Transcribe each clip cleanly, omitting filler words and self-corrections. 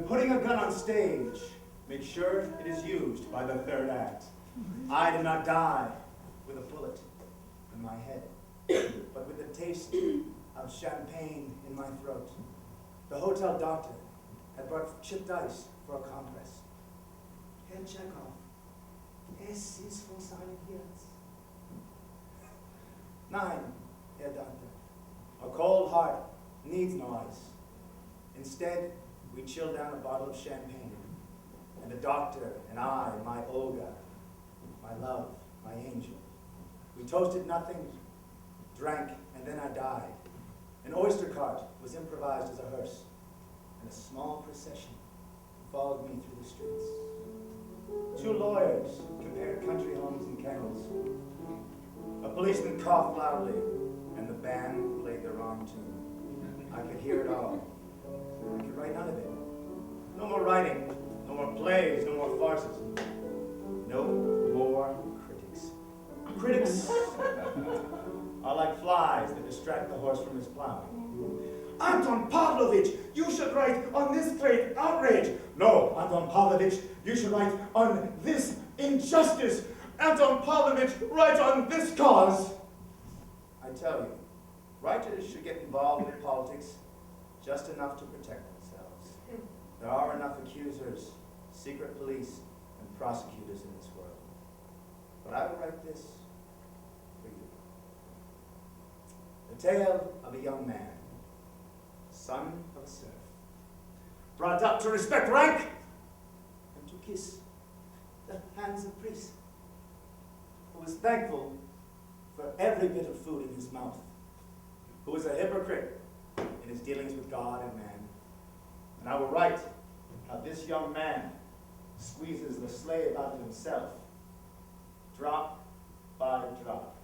putting a gun on stage, make sure it is used by the third act. I did not die with a bullet in my head, but with the taste of champagne in my throat. The hotel doctor had brought chipped ice for a compress. Herr Chekhov, es ist von seinem Herz. Nein, Herr Doctor, a cold heart needs no ice. Instead, we chill down a bottle of champagne, and the doctor and I, my Olga, my love, my angel, we toasted nothing, drank, and then I died. An oyster cart was improvised as a hearse, and a small procession followed me through the streets. 2 lawyers compared country homes and kennels. A policeman coughed loudly, and the band played the wrong tune. I could hear it all. I could write none of it. No more writing, no more plays, no more farces. No more critics. Critics are like flies that distract the horse from his plowing. Anton Pavlovich, you should write on this great outrage. No, Anton Pavlovich, you should write on this injustice. Anton Pavlovich, write on this cause. I tell you, writers should get involved in politics just enough to protect themselves. There are enough accusers, secret police, and prosecutors in this world. But I will write this for you. The tale of a young man, son of a serf, brought up to respect rank and to kiss the hands of priests, who was thankful for every bit of food in his mouth, who was a hypocrite in his dealings with God and man. And I will write how this young man squeezes the slave out of himself, drop by drop.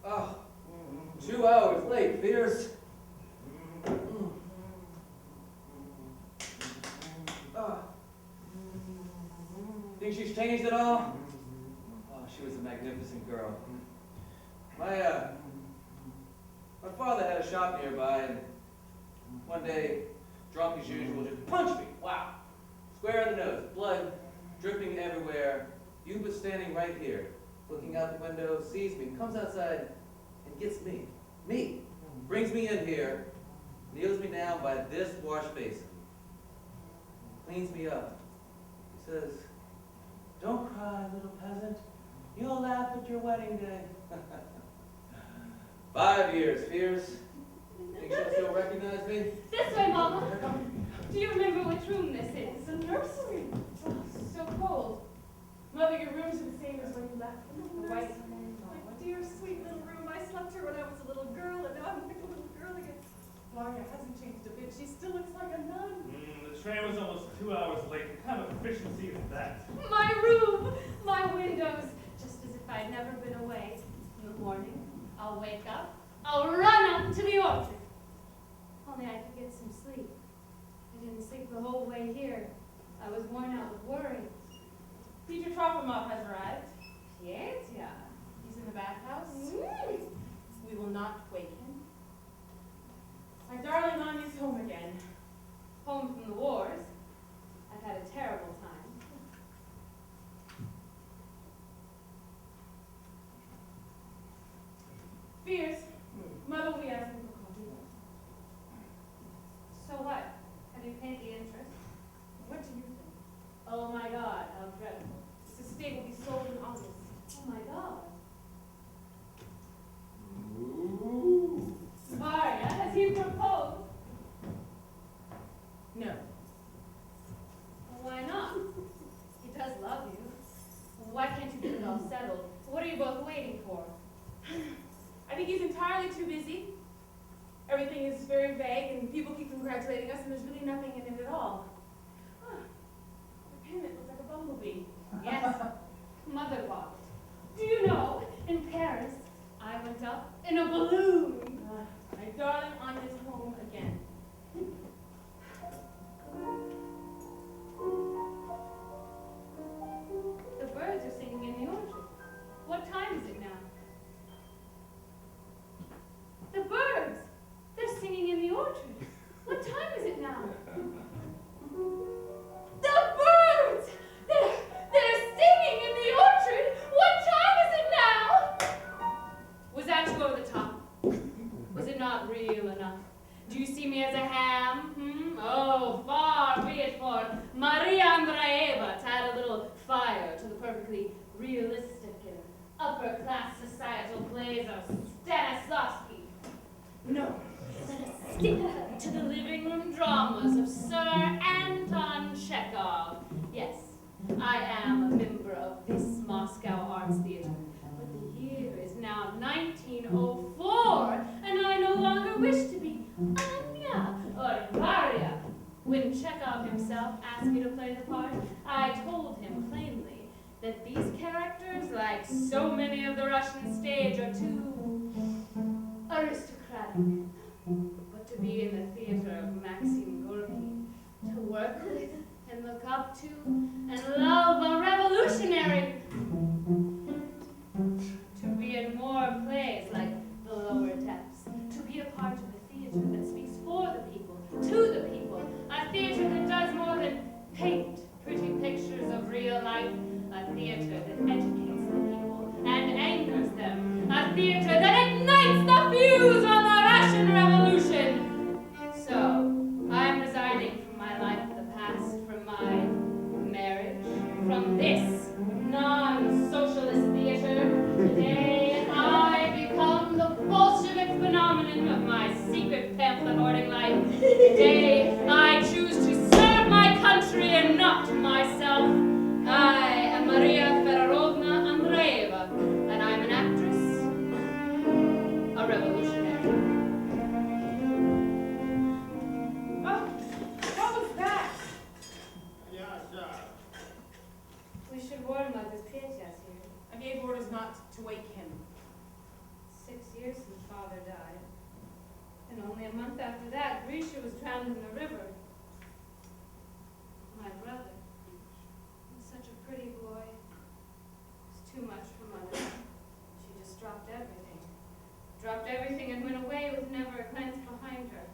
Oh, 2 hours late, Peters. Think she's changed at all? Oh, she was a magnificent girl. My father had a shop nearby, and one day, drunk as usual, just punched me. Wow. Square in the nose, blood dripping everywhere. Lyuba standing right here, looking out the window, sees me, comes outside, and gets me. Me. Brings me in here, kneels me down by this wash basin, cleans me up. He says, "Don't cry, little peasant. You'll laugh at your wedding day." 5 years, Fierce. Think she'll still recognize me? This way, Mama. Do you remember which room this is? The nursery. Oh, so cold. Mother, your rooms are the same as when you left. The white. My dear, sweet little room. I slept here when I was a little girl, and now I'm like a little girl again. Varya hasn't changed a bit. She still looks like a nun. The train was almost 2 hours late. What kind of efficiency is that? My room! My windows! Just as if I'd never been away. In the morning, I'll wake up. I'll run up to the orchard. Only I could get some sleep. I didn't sleep the whole way here. I was worn out with worry. Peter Trofimov has arrived. Petya. He's in the bathhouse. We will not wake him. My darling Anya's home again. Home from the wars. I've had a terrible time. Fierce. Mother will be asking for coffee. So what? Have you paid the interest? What do you think? Oh my God, how dreadful. This estate will be sold in August. Oh my God. Ooh. Varya, has he proposed? No. Why not? He does love you. Why can't you get it all settled? What are you both waiting for? I think he's entirely too busy. Everything is very vague, and people keep congratulating us, and there's really nothing in it at all. Ah, the pendant looks like a bumblebee. Yes, Mother bought it. Do you know, in Paris, I went up in a balloon. My darling Anya's home again. The birds are singing in the orchard. What time is it now? upper-class societal plays of Stanislavsky. No, let us stick to the living room dramas of Sir Anton Chekhov. Yes, I am a member of this Moscow Arts Theater, but the year is now 1904, and I no longer wish to be Anya or Varya. When Chekhov himself asked me to play the part, I told him plainly that these characters, like so many of the Russian stage, are too aristocratic. But to be in the theater of Maxim Gorky, to work with and look up to and love a revolutionary, to be in more plays like The Lower Depths, to be a part of a theater that speaks for the people, to the people, a theater that does more than paint pretty pictures of real life, a theater that educates the people and angers them, a theater that ignites the fuse on the Russian Revolution. So, I'm resigning from my life of the past, from my marriage, from this non-socialist theater. Today, I become the Bolshevik phenomenon of my secret pamphlet-hoarding life. Today, I choose to serve my country and not myself. I am Maria Fedorovna Andreeva, and I'm an actress, a revolutionary. Oh, what was that? We should warn Mother's Pietas here. I gave orders not to wake him. 6 years since Father died. And only a month after that, Grisha was drowned in the river. My brother was such a pretty boy. It was too much for Mother. She just dropped everything. Dropped everything and went away with never a glance behind her.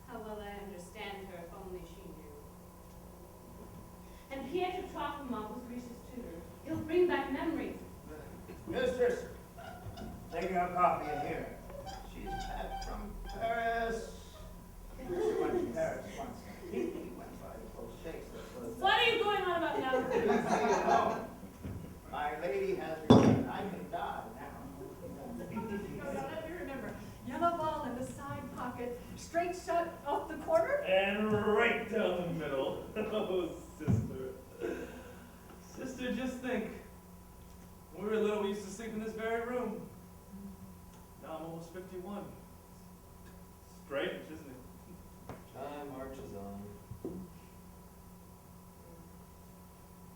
How well I understand her if only she knew. And Pietro Trofimov was Grisha's tutor. He'll bring back memories. Mistress, taking a coffee in here. She's back from Paris. She went to Paris once. He went by the post shakes. What are you going on about now? Oh, my lady has returned. I can die now. Let me remember. Yellow ball in the side pocket, straight shut off the corner. And right down the middle. Oh, sister. Sister, just think. When we were little, we used to sleep in this very room. Now I'm almost 51. Strange, isn't it? Time marches on.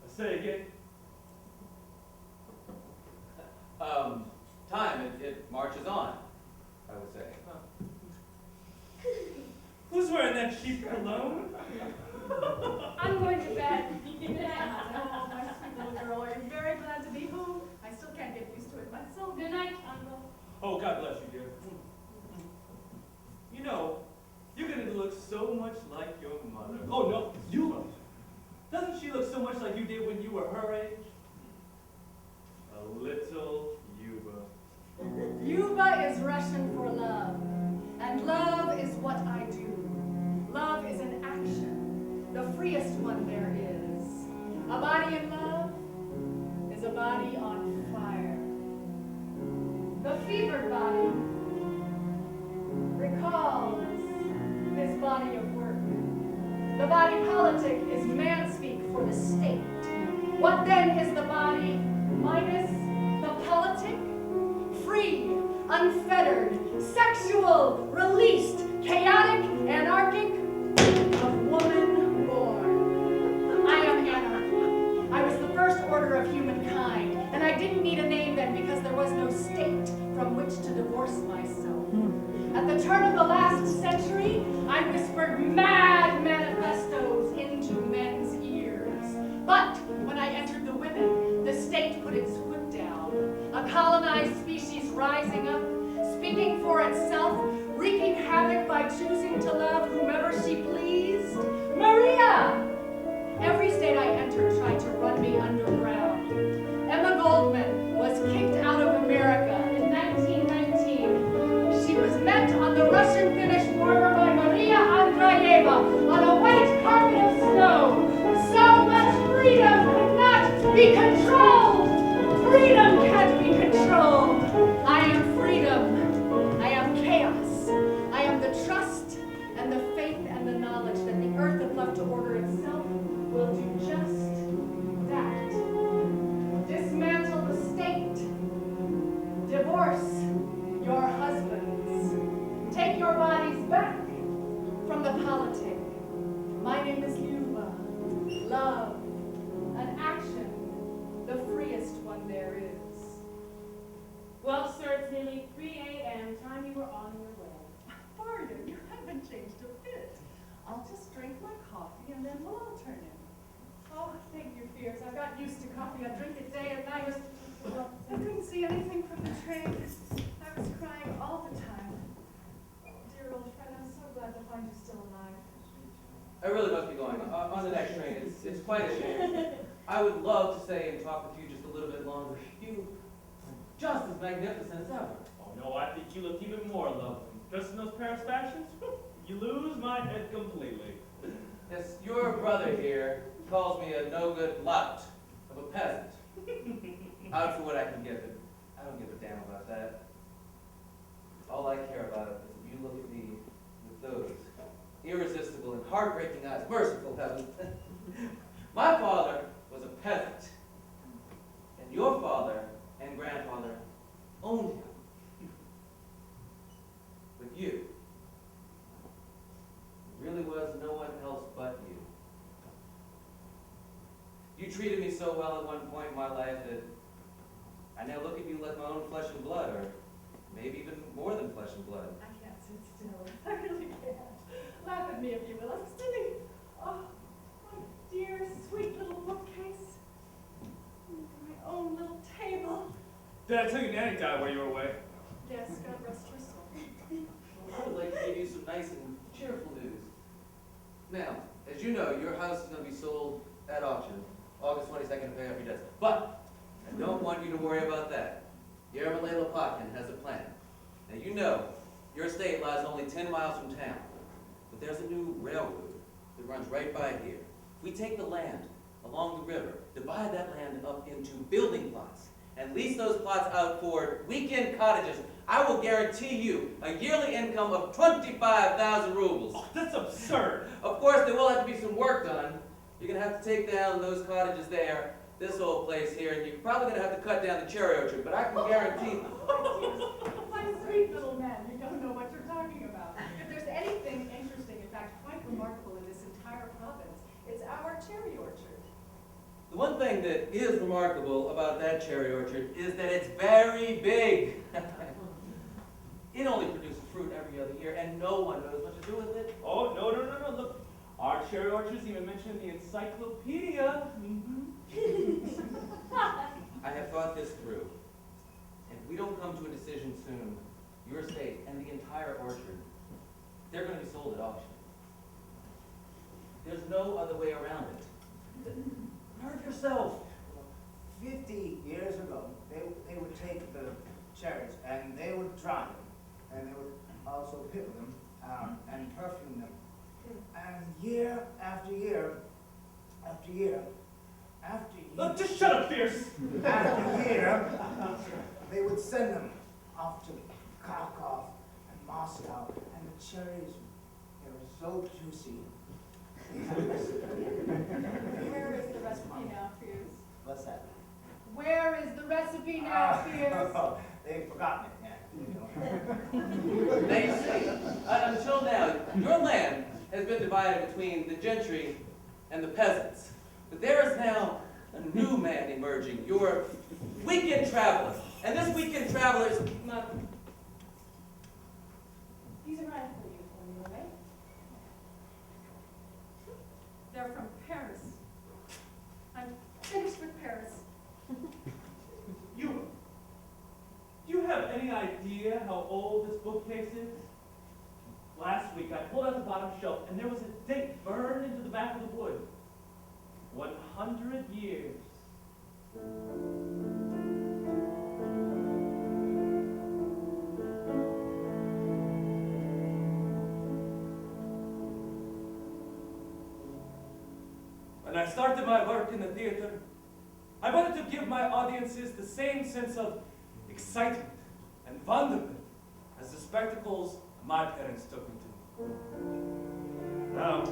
I say again. Time, it marches on, I would say. Who's wearing that cheap cologne? I'm going to bed. Oh, my sweet little girl, I'm very glad to be home. I still can't get used to it myself. Good night, Uncle. Oh, God bless you, dear. You know, you're going to look so much like your mother. Oh, no, you. Doesn't she look so much like you did when you were her age? A little Lyuba. Lyuba is Russian for love, and love is what I do. Love is an action, the freest one there is. A body in love is a body on fire. The fevered body recalls this body of work. The body politic is man-speak for the state. What then is the body minus the politic? Free, unfettered, sexual, released, chaotic, anarchic, of woman born. I am anarchy. I was the first order of humankind, and I didn't need a name then because there was no state from which to divorce myself. At the turn of the last century, I whispered mad manifestos into men's ears. But when I entered the women, the state put its foot down. A colonized species rising up, speaking for itself, wreaking havoc by choosing to love whomever she pleased. Maria! Every state I entered tried to run me underground. Emma Goldman was kicked out of America in 1919. She was met on the Russian-Finnish border by Maria Andreeva on a white carpet of snow. So much freedom could not be controlled. Freedom can must act. Dismantle the state. Divorce your husbands. Take your bodies back from the politic. My name is Lyuba. Love, an action, the freest one there is. Well, sir, it's nearly 3 a.m. Time you were on your way. Varya, you haven't changed a bit. I'll just drink my coffee and then we'll all turn in. Oh, thank you, Fierce. I've got used to coffee. I drink it day and night. Well, I couldn't see anything from the train. I was crying all the time. Oh, dear old friend, I'm so glad to find you still alive. I really must be going on the next train. It's quite a shame. I would love to stay and talk with you just a little bit longer. You are just as magnificent as ever. Oh no, I think you look even more lovely. Dressed in those Paris fashions, you lose my head completely. Yes, your brother here calls me a no-good lout of a peasant. Out for what I can give him. I don't give a damn about that. All I care about is that you look at me with those irresistible and heartbreaking eyes. Merciful heaven. My father was a peasant, and your father and grandfather owned him. But you, it really was no one else but you. You treated me so well at one point in my life that I now look at you like my own flesh and blood, or maybe even more than flesh and blood. I can't sit still. I really can't. Laugh at me if you will. I'm sitting. Oh, my dear, sweet little bookcase. My own little table. Did I tell you Nanny died while you were away? Yes, God rest her soul. I would like to give you some nice and cheerful news. Now, as you know, your house is going to be sold at auction, August 22nd, to pay off your debts. But I don't want you to worry about that. Yermolay Lopatkin has a plan. Now, you know, your estate lies only 10 miles from town. But there's a new railroad that runs right by here. If we take the land along the river, divide that land up into building plots, and lease those plots out for weekend cottages, I will guarantee you a yearly income of 25,000 rubles. Oh, that's absurd. Of course, there will have to be some work done. You're going to have to take down those cottages there, this old place here, and you're probably going to have to cut down the cherry orchard, but I can guarantee... My sweet little man, you don't know what you're talking about. If there's anything interesting, in fact, quite remarkable in this entire province, it's our cherry orchard. The one thing that is remarkable about that cherry orchard is that it's very big. It only produces fruit every other year, and no one knows what to do with it. Oh, no. Look, our cherry orchards even mentioned in the encyclopedia. I have thought this through. And if we don't come to a decision soon, your estate and the entire orchard, they're going to be sold at auction. There's no other way around it. Nerve yourself. 50 years ago, they would take the cherries and they would dry them, and they would also pickle them and perfume them. And year after year, after year, after year, Look, just shut up, Fierce. after year, they would send them off to Kharkov and Moscow, and the cherries, they were so juicy. Where is the recipe now, Fierce? What's that? Where is the recipe now, Fierce? They've forgotten it, yeah. Now you see, until now, your land has been divided between the gentry and the peasants. But there is now a new man emerging, your weekend traveler. And this weekend traveler is... Mother. These are right for you, on your way. They're from Paris. I'm finished with Paris. Do you have any idea how old this bookcase is? Last week I pulled out the bottom shelf and there was a date burned into the back of the wood. 100 years. When I started my work in the theater, I wanted to give my audiences the same sense of excitement and wonderment as the spectacles my parents took me to. Now,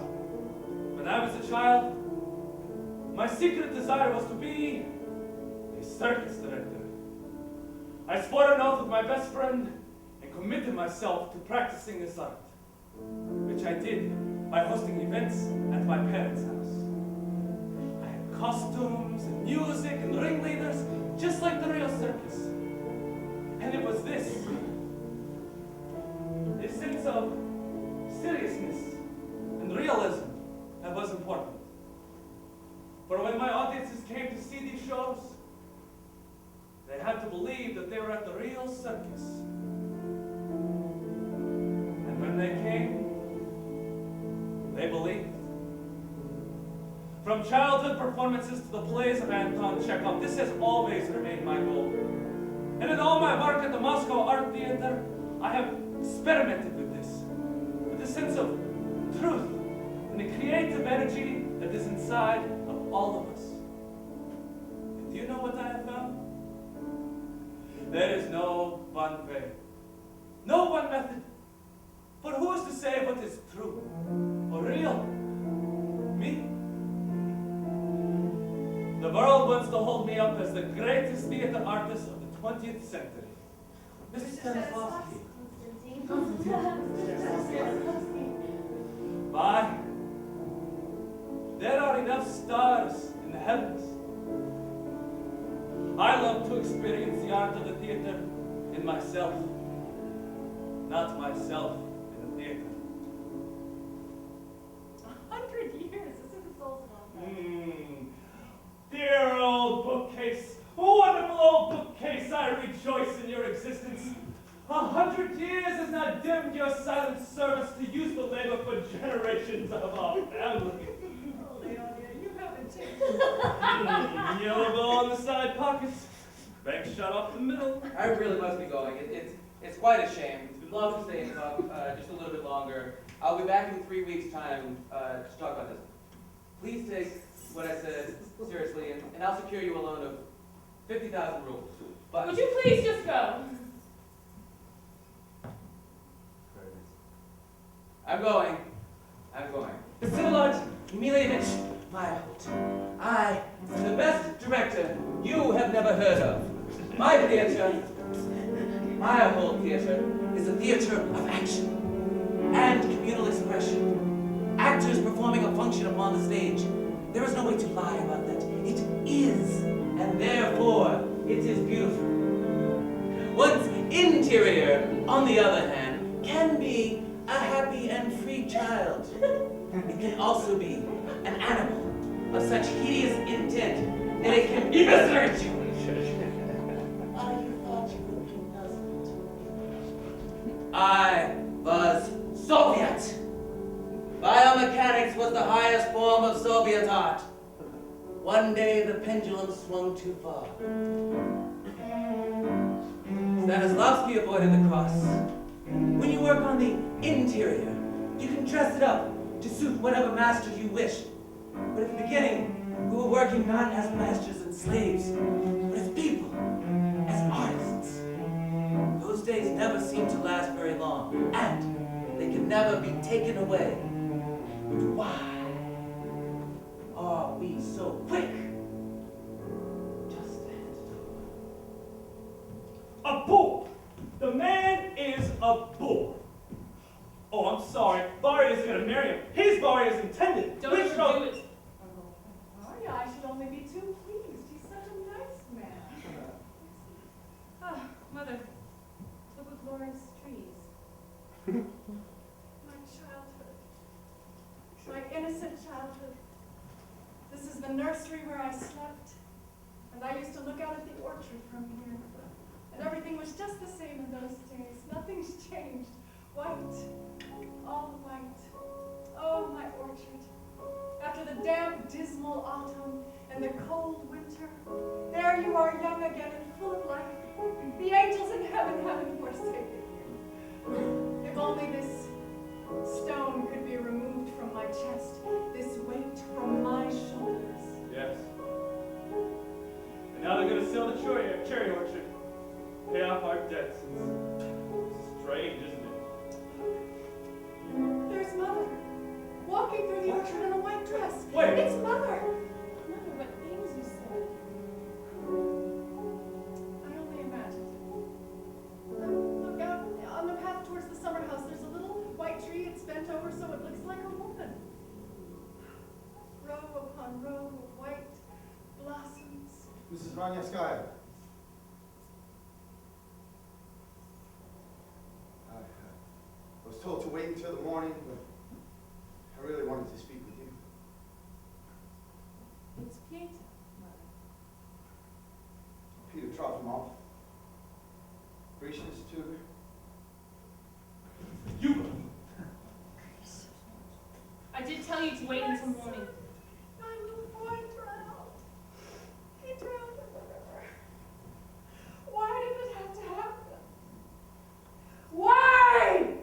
when I was a child, My secret desire was to be a circus director. I swore an oath with my best friend and committed myself to practicing this art, which I did by hosting events at my parents' house. I had costumes and music and ringleaders, just like the real circus. And it was this sense of seriousness and realism that was important. For when my audiences came to see these shows, they had to believe that they were at the real circus. And when they came, they believed. From childhood performances to the plays of Anton Chekhov, this has always remained my goal. And in all my work at the Moscow Art Theater, I have experimented with this sense of truth and the creative energy that is inside of all of us. And do you know what I have found? There is no one way, no one method. But who is to say what is true or real? Me? The world wants to hold me up as the greatest theater artist of the 20th century. Mr. Stanislavsky. Why? There are enough stars in the heavens. I love to experience the art of the theater in myself, not myself in the theater. 100 years, isn't it so long? Dear old bookcase, wonderful old bookcase, I rejoice in your existence. 100 years has not dimmed your silent service to use the labor for generations of our family. Oh, Leonia, you haven't changed. Yellow bow on the side pockets, bank shot off the middle. I really must be going. It's quite a shame. We'd love to stay and talk just a little bit longer. I'll be back in 3 weeks' time to talk about this. Please take what I said seriously, and I'll secure you a loan of 50,000 rubles. But Would you please just go? I'm going. Vasilovich Emilievich Meyerhold. I am the best director you have never heard of. My theater, Meyerhold Theater, is a theater of action and communal expression. Actors performing a function upon the stage. There is no way to lie about that. It is, and therefore, it is beautiful. One's interior, on the other hand, can be a happy and free child. It can also be an animal of such hideous intent that it can eviscerate you. I was Soviet. Biomechanics was the highest form of Soviet art. One day the pendulum swung too far. Stanislavsky avoided the cross. When you work on the interior, you can dress it up to suit whatever master you wish. But at the beginning, we were working not as masters and slaves, but as people, as artists. Those days never seem to last very long, and they can never be taken away. But why are we so quick? Just stand. A bull! The man is a bull! Oh, I'm sorry. Varya's gonna marry him. He's Varya's intended. Don't ever do it. Varya, I should only be too pleased. He's such a nice man. Ah, Mother, look what glorious trees. My childhood. My innocent childhood. This is the nursery where I slept. And I used to look out at the orchard from here. And everything was just the same in those days. Nothing's changed. White. All white. Oh, my orchard. After the damp, dismal autumn and the cold winter, there you are young again and full of life. The angels in heaven haven't forsaken you. If only this stone could be removed from my chest, this weight from my shoulders. Yes. And now they're gonna sell the cherry orchard. Pay off our debts. It's strange, isn't it? There's Mother, walking through the orchard in a white dress. Wait. It's Mother. Mrs. Vanyaskaya. I was told to wait until the morning, but I really wanted to speak with you. It's Pieta, Mother. Peter Trofimov, Grecia's tutor. You! I did tell you to wait until morning. My little boy drowned. He drowned in the river. Why did it have to happen? Why?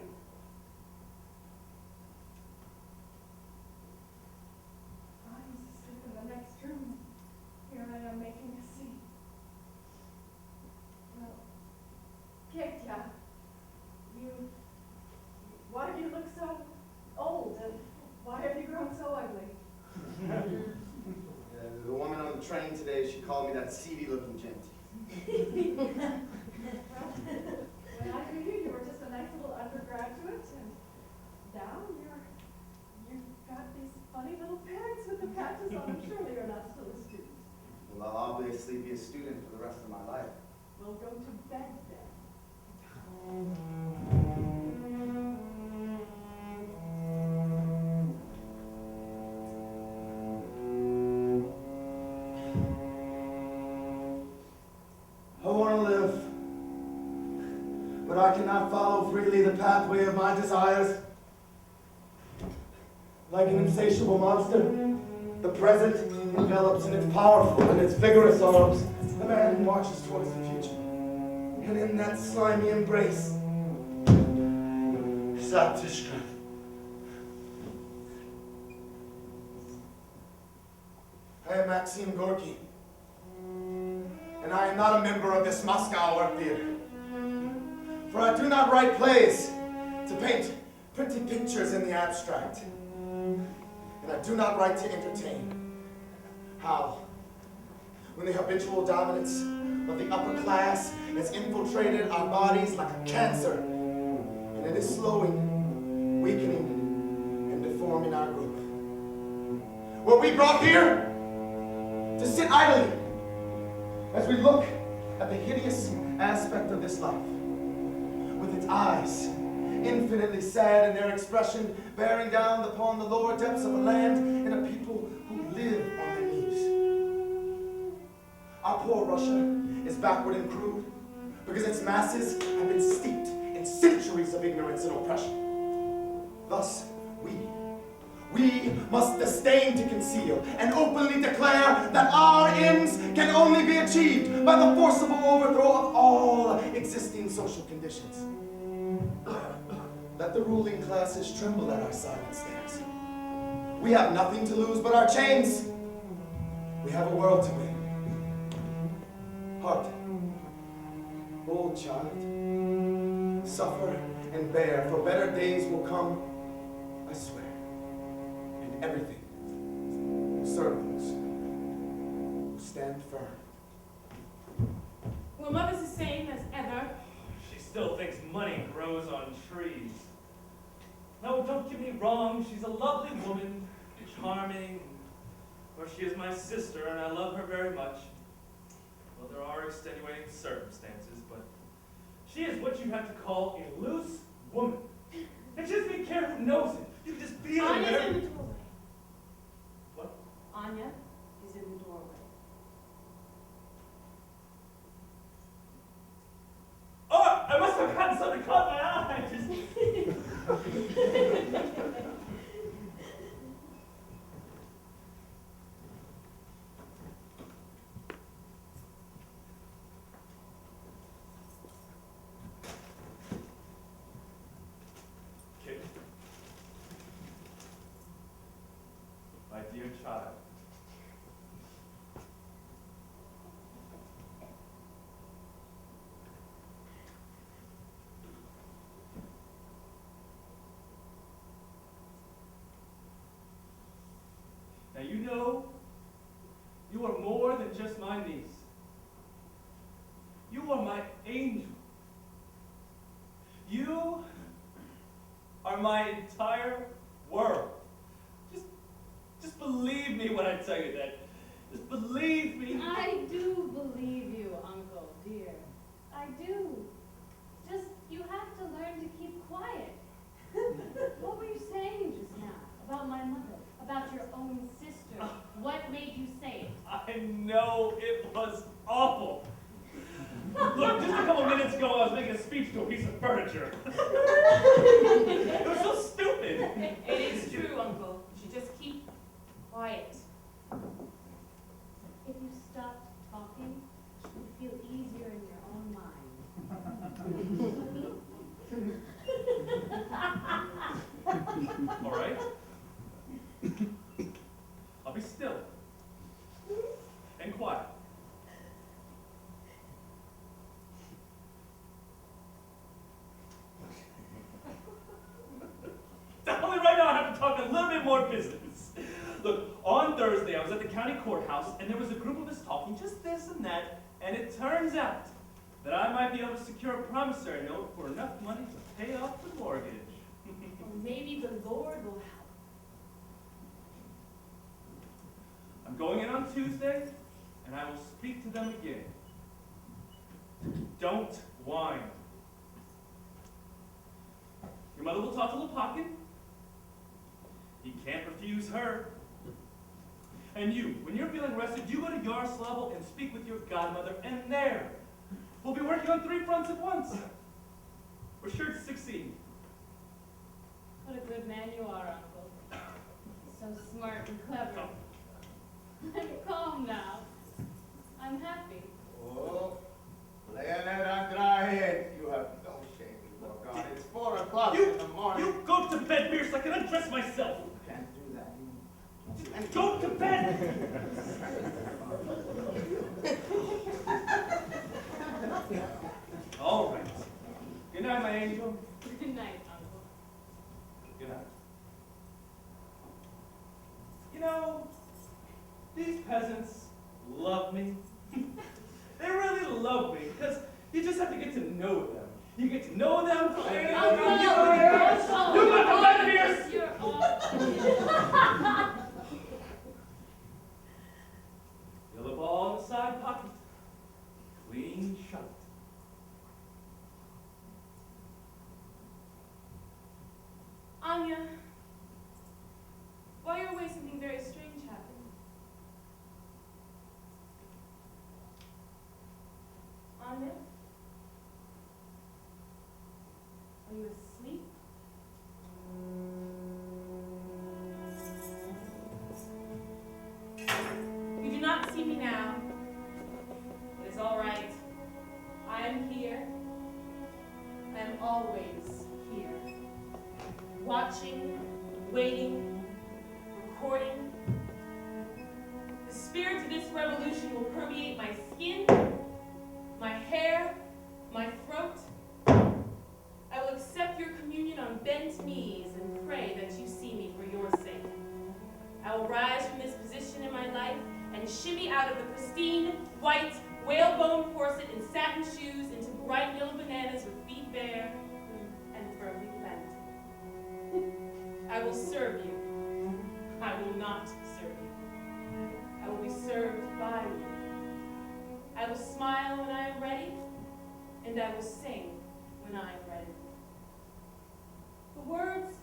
I was asleep in the next room. Here I am making a scene. Well, Petya, why do you look so old, and why have you grown so ugly? The woman on the train today, she called me that seedy-looking gent. Well, when I figured you were just a nice little undergraduate, and now you've got these funny little pants with the patches on them. Surely you're not still a student. Well, I'll obviously be a student for the rest of my life. We'll go to bed then. I want to live, but I cannot follow freely the pathway of my desires. Like an insatiable monster, the present envelops in its powerful and its vigorous arms the man who marches towards the future. And in that slimy embrace, sapped his strength. I am Maxim Gorky, and I am not a member of this Moscow art theater. For I do not write plays to paint pretty pictures in the abstract. And I do not write to entertain. How? When the habitual dominance of the upper class has infiltrated our bodies like a cancer, and it is slowing, weakening, and deforming our group. Were we brought here to sit idly as we look at the hideous aspect of this life, with its eyes infinitely sad in their expression, bearing down upon the lower depths of a land and a people who live on their knees? Our poor Russia is backward and crude because its masses have been steeped in centuries of ignorance and oppression. Thus, we must disdain to conceal and openly declare that our ends can only be achieved by the forcible overthrow of all existing social conditions. Let the ruling classes tremble at our silent stares. We have nothing to lose but our chains. We have a world to win. Heart, old child, suffer and bear, for better days will come, I swear. And everything will serve those who stand firm. Well, Mother's the same as ever. She still thinks money grows on trees. No, don't get me wrong, she's a lovely woman, charming, or she is my sister, and I love her very much. Well, there are extenuating circumstances, but she is what you have to call a loose woman. And she doesn't even care who knows it. You can just feel it. Anya's in the doorway. What? Anya is in the doorway. Oh, I must have gotten something caught my eye. Kid. My dear child. Now you know, you are more than just my niece. You are my angel. You are my entire world. Just believe me when I tell you that. Just believe me. I do know it was awful. Look, just a couple minutes ago, I was making a speech to a piece of furniture. It was so stupid. It is true, Uncle. You should just keep quiet. If you stopped talking, you'd feel easier in your own mind. All right? I'll be still and quiet. Only right now I have to talk a little bit more business. Look, on Thursday I was at the county courthouse and there was a group of us talking just this and that, and it turns out that I might be able to secure a promissory note for enough money to pay off the mortgage. Well, maybe the Lord will help. I'm going in on Tuesday, and I will speak to them again. Don't whine. Your mother will talk to Lepokin. He can't refuse her. And you, when you're feeling rested, you go to Yaroslavl and speak with your godmother, and there, we'll be working on 3 fronts at once. We're sure to succeed. What a good man you are, Uncle. So smart and clever. I'm calm now. I'm happy. Oh, lay that on dry head. You have no shame, you walk on. It's 4 o'clock in the morning. You go to bed, Pierce. I can undress myself. You can't do that. Go to bed. All right. Good night, my angel. Good night, Uncle. Good night. You know, these peasants love me. They really love me because you just have to get to know them. You get to know them. Uncle, You Uncle, go to bed, Pierce. You're awful. You'll have all in the side pocket. Clean shut. Anya, while you're away, something very strange happened. Anya? Are you asleep? You do not see me now. It is all right. I am here. I am always here. Watching, waiting, recording. The spirit of this revolution will permeate my skin, my hair, my throat. I will accept your communion on bent knees and pray that you see me for your sake. I will rise from this position in my life and shimmy out of the pristine, white, whalebone corset and satin shoes into bright yellow bananas with feet bare and firmly planted. I will serve you. I will not serve you. I will be served by you. I will smile when I am ready, and I will sing when I am ready. The words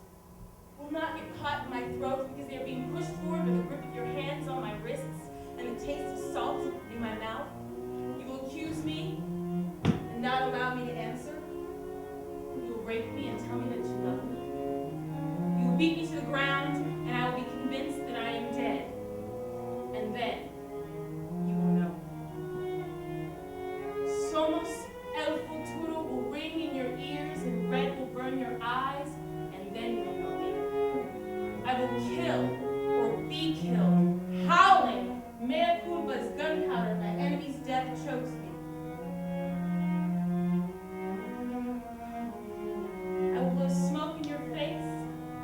will not get caught in my throat because they are being pushed forward by the grip of your hands on my wrists and the taste of salt in my mouth. You will accuse me and not allow me to answer. You will rape me and tell me that you love me. You will beat me to the ground and I will be convinced that I am dead. And then you will know. Somos el futuro will ring in your ears and red will burn your eyes, and then you will know me. I will kill or be killed, howling. Mea culpa's gunpowder, my enemy's death chokes me. I will blow smoke in your face,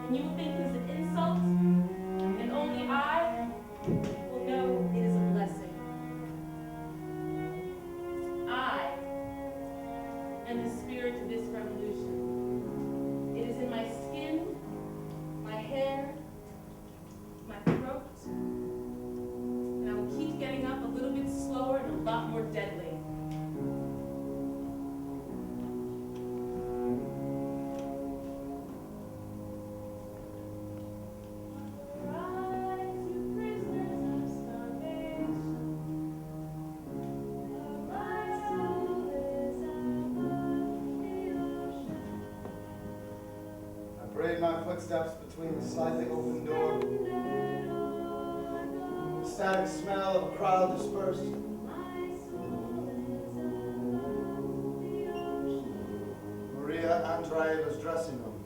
and you will think it is an insult, and only I will know it is a blessing. I am the spirit of this revolution. It is in my skin, my hair, my throat, and I will keep getting up a little bit slower and a lot more deadly. my footsteps between the slightly open door. The static smell of a crowd dispersed. Maria Andreeva's dressing room.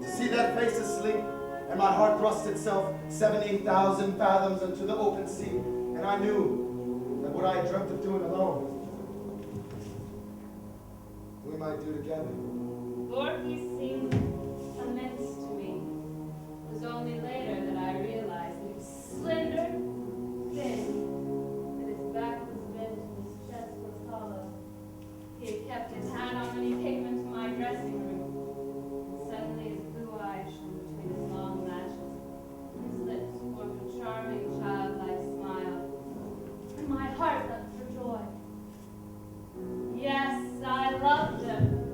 To see that face asleep, and my heart thrust itself 70,000 fathoms into the open sea, and I knew that what I dreamt of doing alone, we might do together. Gorky seemed immense to me. It was only later that I realized that he was slender, thin, that his back was bent and his chest was hollow. He had kept his hat on when he came into my dressing room. And suddenly his blue eyes shone between his long lashes. His lips formed a charming, childlike smile. And my heart leapt for joy. Yes, I loved them.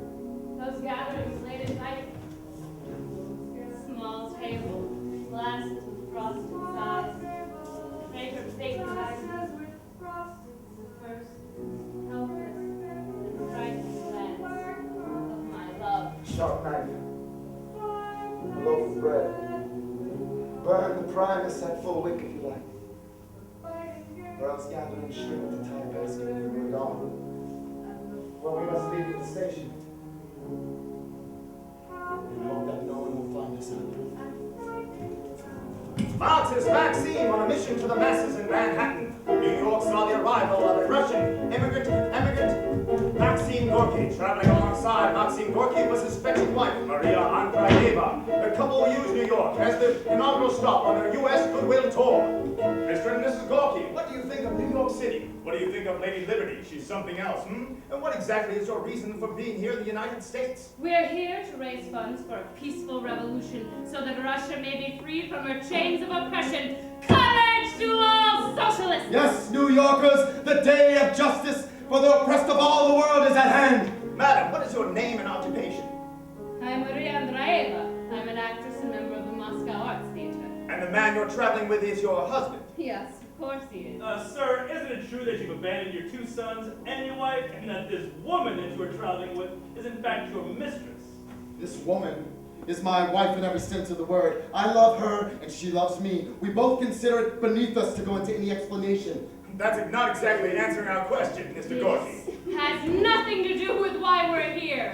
Those gatherings late at night. Small table, glasses with frosted sides, fragrant baking items. The first helpless and frightened glance of my love. Sharp knife, a loaf of bread. Burn the primus at full wick if you like. Or else gathering shrimp to tie a basket if you were gone. Well, we must leave at the station. And hope that no one will find us out. Marxist Maxime on a mission to the masses in Manhattan. New York saw the arrival of a Russian immigrant Maxime Gorky. Traveling alongside Maxime Gorky was his fetching wife, Maria Andreeva. The couple will use New York as the inaugural stop on their U.S. Goodwill tour. Mr. and Mrs. Gorky, what do you think of New York City? What do you think of Lady Liberty? She's something else, And what exactly is your reason for being here in the United States? We're here to raise funds for a peaceful revolution so that Russia may be freed from her chains of oppression. Courage to all socialists! Yes, New Yorkers, the day of justice for the oppressed of all the world is at hand. Madam, what is your name and occupation? I'm Maria Andreeva. I'm an actress and member of the Moscow Arts Theater. And the man you're traveling with is your husband? Yes, of course he is. Sir, isn't it true that you've abandoned your 2 sons and your wife, and that this woman that you are traveling with is in fact your mistress? This woman is my wife in every sense of the word. I love her and she loves me. We both consider it beneath us to go into any explanation. That's not exactly answering our question, Mr. Gorky. This has nothing to do with why we're here.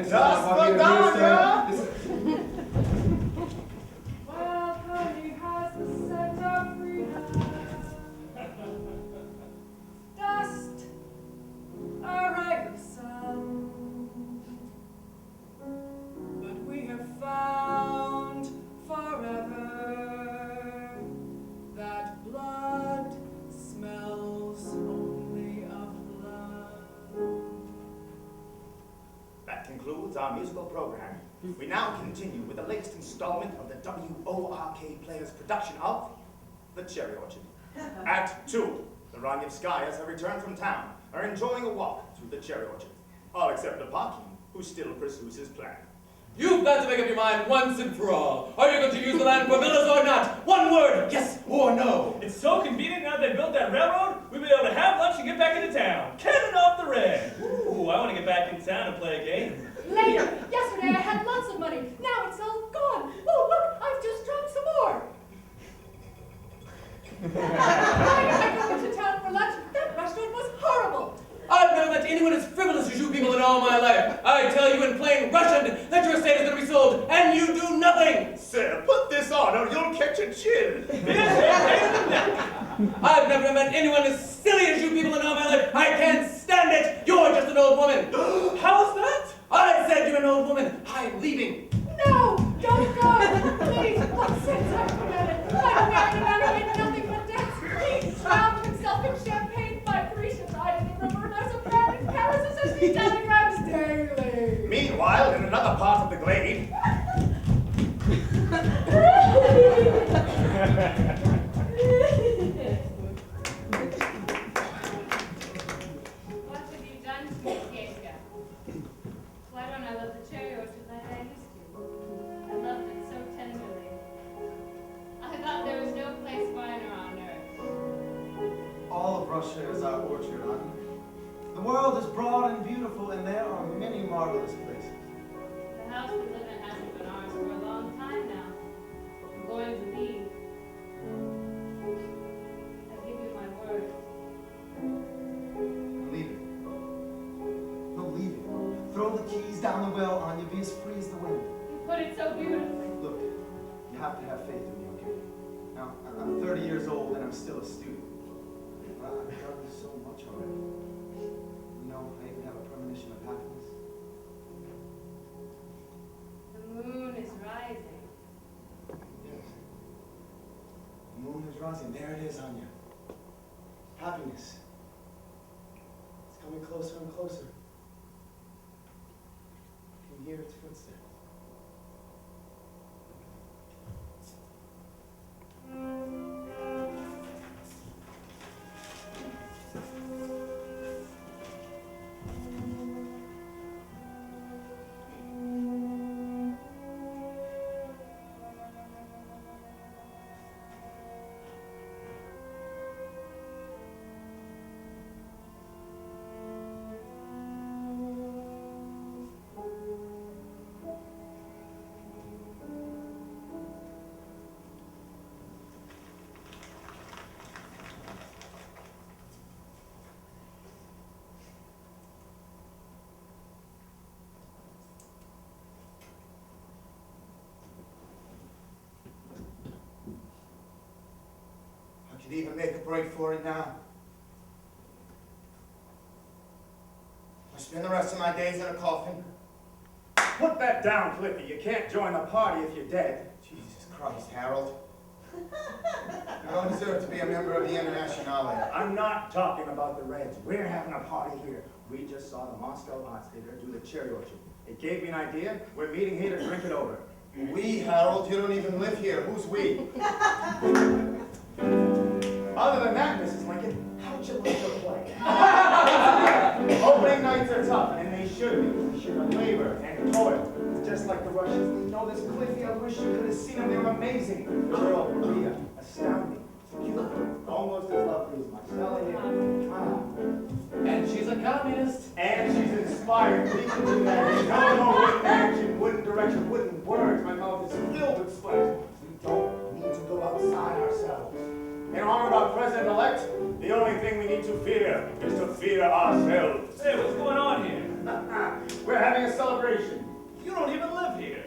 Welcome, he has the scent of freedom. Dust, a ray of sun. But we have found forever that blood smells only of blood. That concludes our musical program. We now continue with the latest installment of the WORK Players' production of The Cherry Orchard. Act 2. The Ranyevskayas have returned from town, are enjoying a walk through the cherry orchard. All except Lepakin, who still pursues his plan. You've got to make up your mind once and for all. Are you going to use the land for villas or not? One word, yes or no. It's so convenient now they built that railroad, we'll be able to have lunch and get back into town. Cannon off the red. Ooh, I want to get back in town and play a game. Later. Yesterday I had lots of money. Now it's all gone. Oh, look, I've just dropped some more. Why did I go into town for lunch? That restaurant was horrible. I've never met anyone as frivolous as you people in all my life. I tell you in plain Russian that your estate is going to be sold, and you do nothing. Sir, put this on or you'll catch a chill. I've never met anyone as silly as you people in all my life. I can't stand it. You're just an old woman. How's that? I said you're an old woman. I'm leaving. No, don't go. Please, what sense I've committed? I'm married a man who made nothing but debts. He drowned himself in champagne by Parisian ride in the river. There's a man in Paris who says 3 telegrams daily. Meanwhile, in another part of the glade. What have you done to me, Kazan? Why don't I love the cherry orchard like I used to? I loved it so tenderly. I thought there was no place finer on earth. All of Russia is our orchard, Anna. The world is broad and beautiful, and there are many marvelous places. The house we live in has will, Anya, be as free as the wind. You put it so beautifully. Look, you have to have faith in me, okay? Now, I'm 30 years old and I'm still a student. But I've done so much already. You know, I even have a premonition of happiness. The moon is rising. Yes. The moon is rising. There it is, Anya. Happiness. It's coming closer and closer. I can hear its footsteps. Could even make a break for it now. I spend the rest of my days in a coffin. Put that down, Cliffy. You can't join the party if you're dead. Jesus Christ, Harold. You don't deserve to be a member of the Internationale. I'm not talking about the Reds. We're having a party here. We just saw the Moscow Arts Theater do the Cherry Orchard. It gave me an idea. We're meeting here to drink it over. We, Harold, you don't even live here. Who's we? Other than that, Mrs. Lincoln, how'd you like your play? Opening nights are tough, and they should be. We should have labor and toil. Just like the Russians. You know this, Cliffy? I wish you could have seen them. They were amazing. The girl, Varya, astounding. Beautiful. Almost as lovely as my Stella here. And she's a communist. And she's inspired. We can do that. No wooden action, wooden direction, wooden words. My mouth is filled with sweat. We don't need to go outside ourselves. In honor of our president-elect, the only thing we need to fear is to fear ourselves. Hey, what's going on here? We're having a celebration. You don't even live here.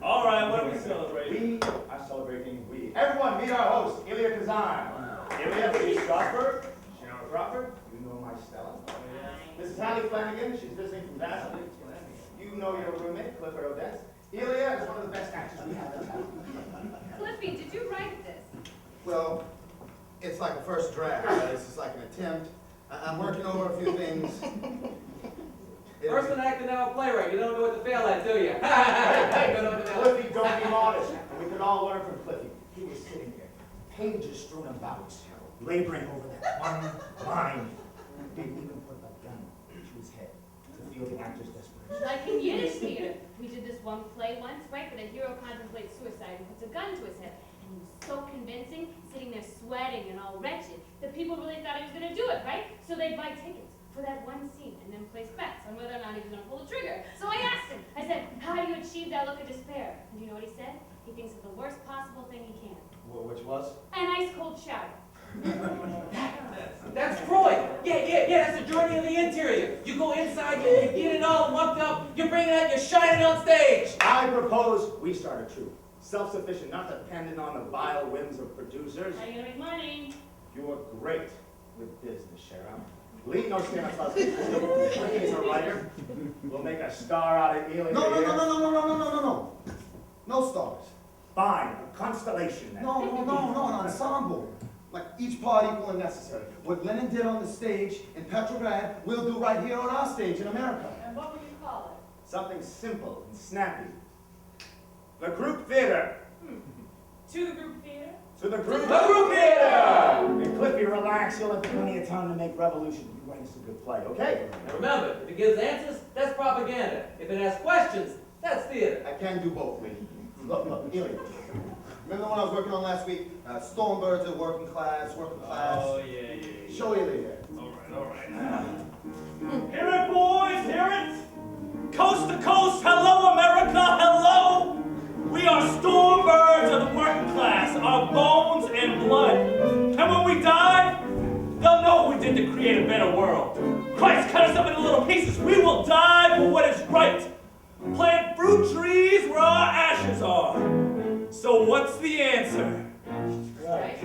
All right, what are we celebrating? We are celebrating we. Everyone, meet our host, Ilya Kazan. Ilya is Strasberg. Sharon Crawford. You know my Stella. Mrs. Hallie Flanagan. She's visiting from Vassal. You know your roommate, Clifford Odettes. Ilya is one of the best actors we have in town. Cliffy, did you write this? Well, it's like a first draft. This is like an attempt. I'm working over a few things. First an actor, now a playwright. You don't know what to fail at, do you? Hey, Cliffy, don't be modest. We could all learn from Cliffy. He was sitting there, pages strewn about, laboring over that one line. Didn't even put a gun to his head to feel the actor's desperation. Like in Yiddish theater. We did this one play once, right, where the hero contemplates suicide and puts a gun to his head. And he was so convincing, sitting there sweating and all wretched, that people really thought he was going to do it, right? So they'd buy tickets for that one scene and then place bets on whether or not he was going to pull the trigger. So I asked him, I said, how do you achieve that look of despair? And you know what he said? He thinks of the worst possible thing he can. Which was? An ice cold shower. That's Freud. Yeah, that's the journey of the interior. You go inside, you get it all mucked up, you bring it out, you shine it on stage. I propose we start a troupe. Self-sufficient, not dependent on the vile whims of producers. How are you going to make money? You're great with business, Sharon. Lee knows Stanislavsky. He's a writer. We'll make a star out of Ilya. No. No stars. Fine, a constellation then. No, an ensemble. Like each part equal and necessary. What Lenin did on the stage in Petrograd, we'll do right here on our stage in America. And what would you call it? Something simple and snappy. The group theater. To the group theater? To the group theater! And Cliffy, relax. You'll have plenty of time to make revolution. You write us a good play, okay? Now remember, if it gives answers, that's propaganda. If it asks questions, that's theater. I can do both, Lee. Look, Ilya. Remember the one I was working on last week? Stormbirds are working class. Oh, yeah. Show Ilya there. All right. Hear it, boys, hear it? Coast to coast, hello, America, hello! We are Stormbirds of the working class, our bones and blood. And when we die, they'll know what we did to create a better world. Christ cut us up into little pieces. We will die for what is right. plant fruit trees where our ashes are. So what's the answer? Strike.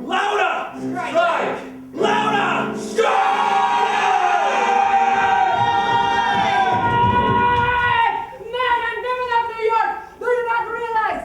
Louder! Strike. Louder! Strike! Man and women of New York, do you not realize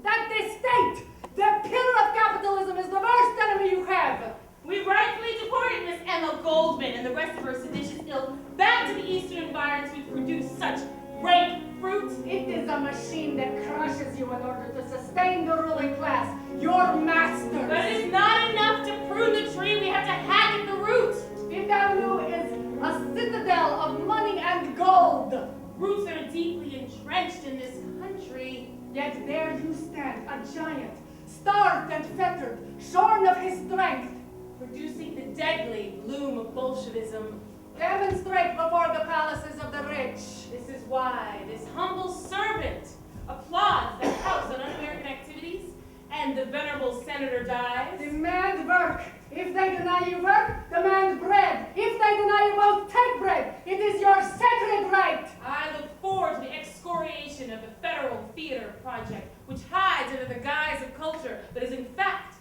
that the state, the pillar of capitalism, is the worst enemy you have? We rightfully deported Miss Emma Goldman and the rest of her seditious ilk back to the eastern environs which produce such rank fruit. It is a machine that crushes you in order to sustain the ruling class, your masters. But it is not enough to prune the tree, we have to hack at the root. Fifth Avenue is a citadel of money and gold. Roots that are deeply entrenched in this country. Yet there you stand, a giant, starved and fettered, shorn of his strength. Producing the deadly bloom of Bolshevism. Demonstrate before the palaces of the rich. This is why this humble servant applauds the House on Un-American activities and the venerable senator dies. Demand work. If they deny you work, demand bread. If they deny you both, take bread. It is your sacred right. I look forward to the excoriation of the Federal Theater Project, which hides under the guise of culture, but is in fact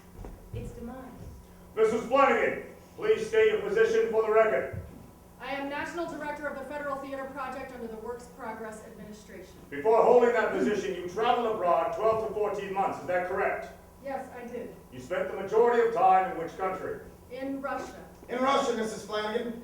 its demise. Mrs. Flanagan, please state your position for the record. I am National Director of the Federal Theater Project under the Works Progress Administration. Before holding that position, you traveled abroad 12 to 14 months, is that correct? Yes, I did. You spent the majority of time in which country? In Russia. In Russia, Mrs. Flanagan.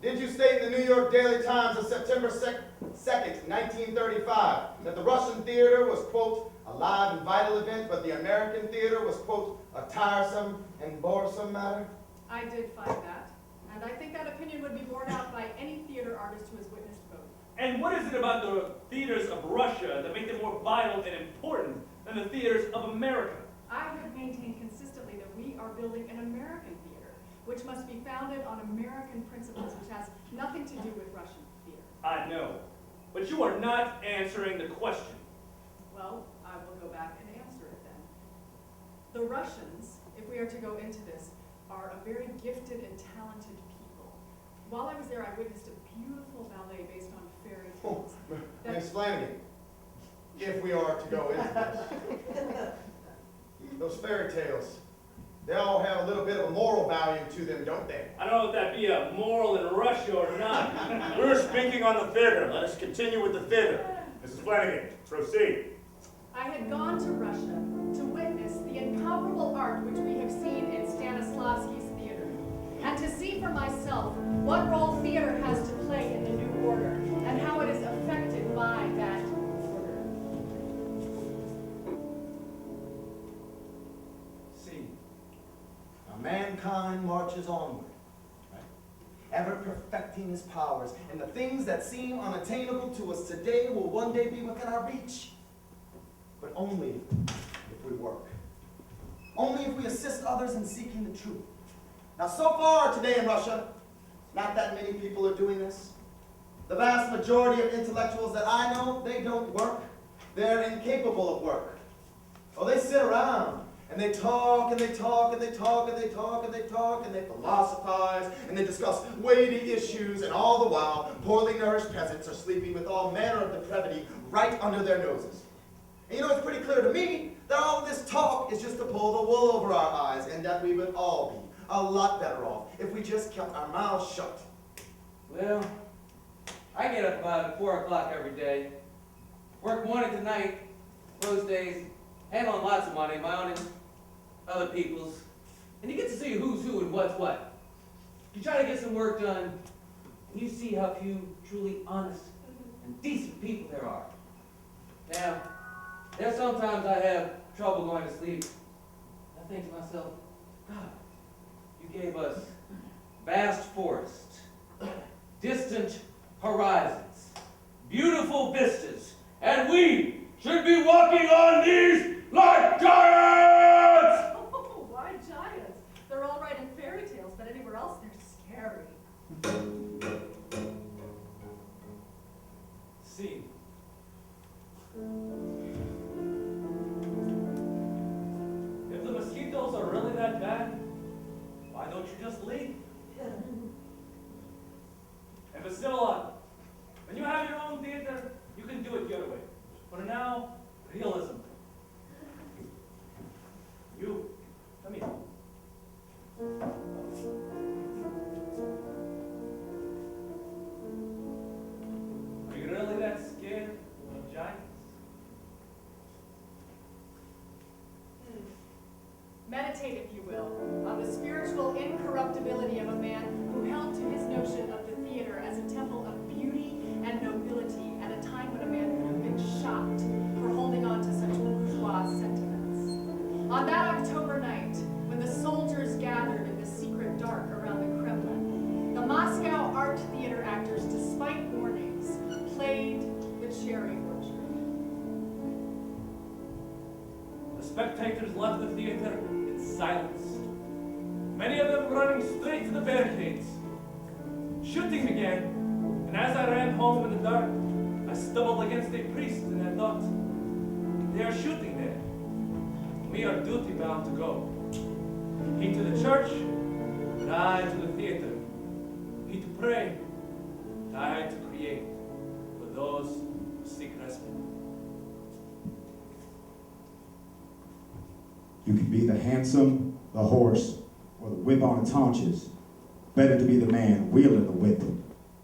Did you state in the New York Daily Times of September 2nd, 1935, that the Russian theater was, quote, a live and vital event, but the American theater was, quote, a tiresome and boresome matter? I did find that. And I think that opinion would be borne out by any theater artist who has witnessed both. And what is it about the theaters of Russia that make them more vital and important than the theaters of America? I have maintained consistently that we are building an American theater, which must be founded on American principles, which has nothing to do with Russian theater. I know, but you are not answering the question. Well, I will go back and answer it then. The Russians, if we are to go into this, are a very gifted and talented people. While I was there, I witnessed a beautiful ballet based on fairy tales. Miss Flanagan, if we are to go into this, those fairy tales, they all have a little bit of a moral value to them, don't they? I don't know if that be a moral in Russia or not. We're speaking on the theater. Let us continue with the theater. Mrs. Flanagan, proceed. I had gone to Russia to witness the incomparable art which we have seen in Stanislavsky's theater, and to see for myself what role theater has to play in the new order, and how it is affected by that order. See, now mankind marches onward, right? Ever perfecting his powers, and the things that seem unattainable to us today will one day be within our reach. But only if we work. Only if we assist others in seeking the truth. Now, so far today in Russia, not that many people are doing this. The vast majority of intellectuals that I know, they don't work. They're incapable of work. Oh, they sit around and they talk and they talk and they talk and they talk and they talk and they philosophize and they discuss weighty issues, and all the while, poorly nourished peasants are sleeping with all manner of depravity right under their noses. And you know, it's pretty clear to me that all this talk is just to pull the wool over our eyes, and that we would all be a lot better off if we just kept our mouths shut. Well, I get up about 4 o'clock every day, work morning to night, most days, handling lots of money, my own and other people's, and you get to see who's who and what's what. You try to get some work done, and you see how few truly honest and decent people there are. Now, there's sometimes I have trouble going to sleep. I think to myself, God, you gave us vast forests, distant horizons, beautiful vistas, and we should be walking on these like giants! Oh, why giants? They're all right in fairy tales, but anywhere else they're scary. See. If the mosquitoes are really that bad, why don't you just leave? And Priscilla, when you have your own theater, you do it your way. For now, realism. You, come here. Are you really that scared of giants? Meditate, if you will, on the spiritual incorruptibility of a man who held to his notion of the theater as a temple of beauty and nobility at a time when a man could have been shot for holding on to such bourgeois sentiments. On that October night, when the soldiers gathered in the secret dark around the Kremlin, the Moscow Art Theater actors, despite warnings, played the cherry orchard. The spectators left the theater in silence. Many of them running straight to the barricades. Shooting began, and as I ran home in the dark, I stumbled against a priest, and I thought, they are shooting there. We are duty-bound to go. He to the church, and I to the theater. He to pray, and I to create for those who seek respite. You can be the handsome, the horse, or the whip on its haunches. Better to be the man wielding the whip,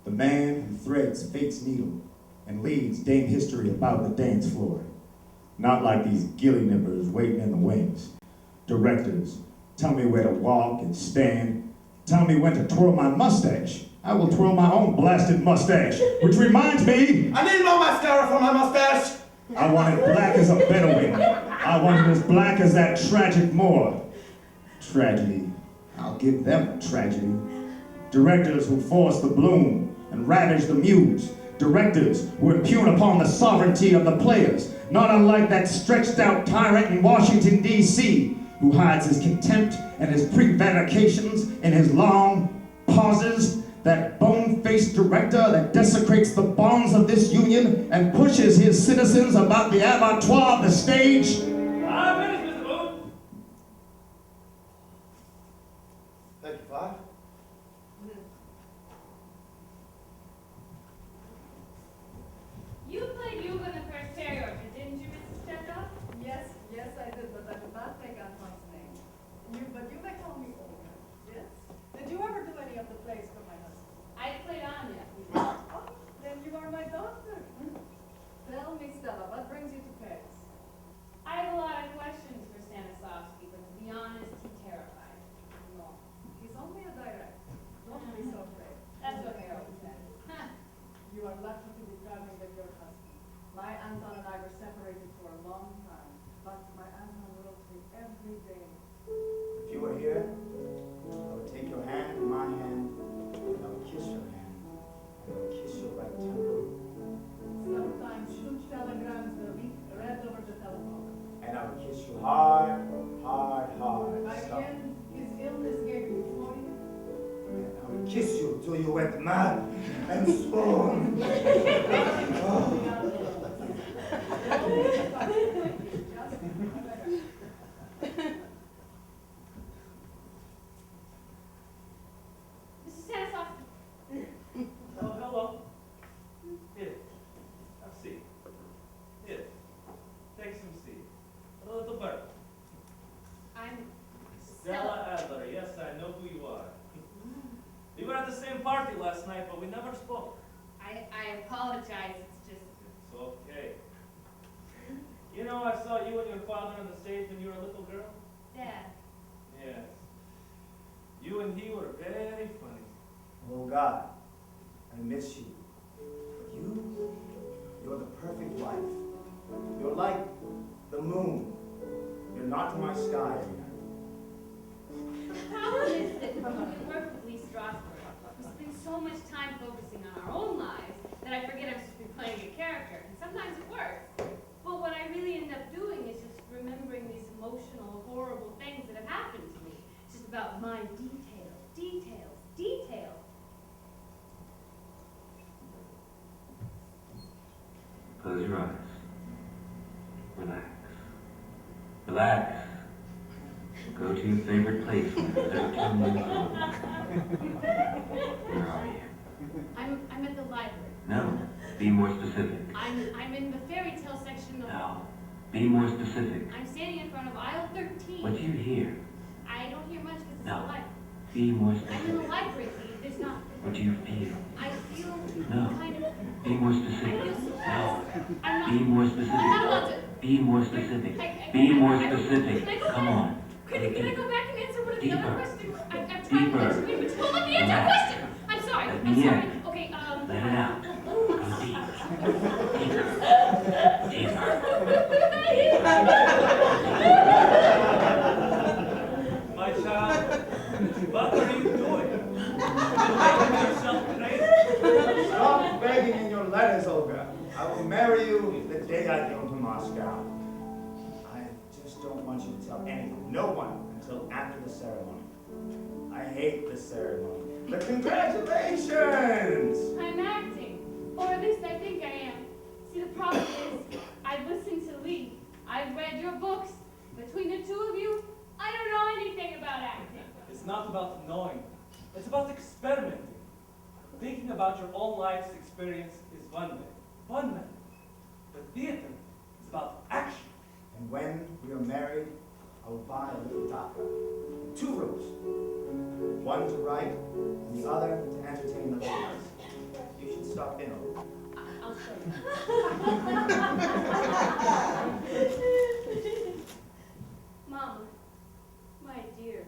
the man who threads fate's needle and leads Dame History about the dance floor. Not like these gilly nippers waiting in the wings. Directors, tell me where to walk and stand. Tell me when to twirl my mustache. I will twirl my own blasted mustache, which reminds me, I need more mascara for my mustache! I want it black as a Bedouin. I want it as black as that tragic Moor. Tragedy. I'll give them tragedy. Directors who force the bloom and ravage the muse. Directors who impugn upon the sovereignty of the players, not unlike that stretched out tyrant in Washington, D.C., who hides his contempt and his prevarications in his long pauses, that bone-faced director that desecrates the bonds of this union and pushes his citizens about the abattoir of the stage. 5 minutes, Mr. Boothe. Thank you, Five. You played Lyuba in the first cherry orchard, didn't you, Mrs. Chekhov? Yes, I did, but I did not take Anton's name. But you may call me Olga, yes? Did you ever do any of the plays for my husband? I played Anya. Oh, then you are my daughter. Tell me, Stella, what brings you to Paris? I have a lot of questions for Stanislavsky, but to be honest, he terrifies me. No, he's only a direct. Don't be so afraid. That's what I always said. You are lucky to be traveling with your husband. My Anton and I were separated for a long time, but my Anton wrote me every day. If you were here, I would take your hand in my hand, and I would kiss your hand, and I would kiss your right temple, Sometimes 2 telegrams a week read over the telephone. and I would kiss you hard, hard, hard. By the Stop. end, his illness gave you euphoria. And I would kiss you till you went mad and swoon. Mrs. Stanislavsky. Oh, hello. Here. Have a seat. Here. Take some seat. A little bird. I'm Stella Adler. Yes, I know who you are. We were at the same party last night, but we never spoke. I apologize, it's just... It's okay. You know, I saw you and your father on the stage when you were a little girl. Dad. Yes. You and he were very funny. Oh God, I miss you. You're the perfect wife. You're like the moon. You're not my sky every night. The problem is that when we work with Lee Strasberg, we spend so much time focusing on our own lives that I forget I'm supposed to be playing a character, and sometimes it works. But what I really end up doing is just remembering these emotional, horrible things that have happened to me. It's just about my details. Close your eyes. Relax. Relax. Go to your favorite place when you're 13 years old. Where are you? I'm at the library. No. Be more specific. I'm in the fairy tale section of... No. Be more specific. I'm standing in front of aisle 13. What do you hear? I don't hear much because it's No. the library. Be more I'm in specific. the library, Steve. There's not... What do you feel? I feel No. kind of... Be more I specific. feel so... No. I'm not... Be more I'm not specific. allowed to... Be more specific. I- Be more I- specific. Can I go Come back? on. Can I go back and answer one of the other Deeper. questions? I've tried Deeper. to answer it, but you won't let me answer a Relax. question. I'm sorry. Let I'm me sorry. in. Okay, Let it out. Go deep. Deeper. Deeper. My child, what are you doing? You're making yourself crazy. Stop begging in your letters, Olga. I will marry you the day I go to Moscow. I just don't want you to tell anyone, no one, until after the ceremony. I hate the ceremony. But congratulations! I'm acting. Or at least I think I am. See, the problem is, I've listened to Lee. I've read your books. Between the two of you, I don't know anything about acting. It's not about knowing. It's about experimenting. Thinking about your own life's experience is one way. One way. But theater is about action. And when we are married, I will buy a little dacha. 2 rooms. One to write, and the other to entertain the ladies. You should stop in over. I'll show you. Mama, my dear,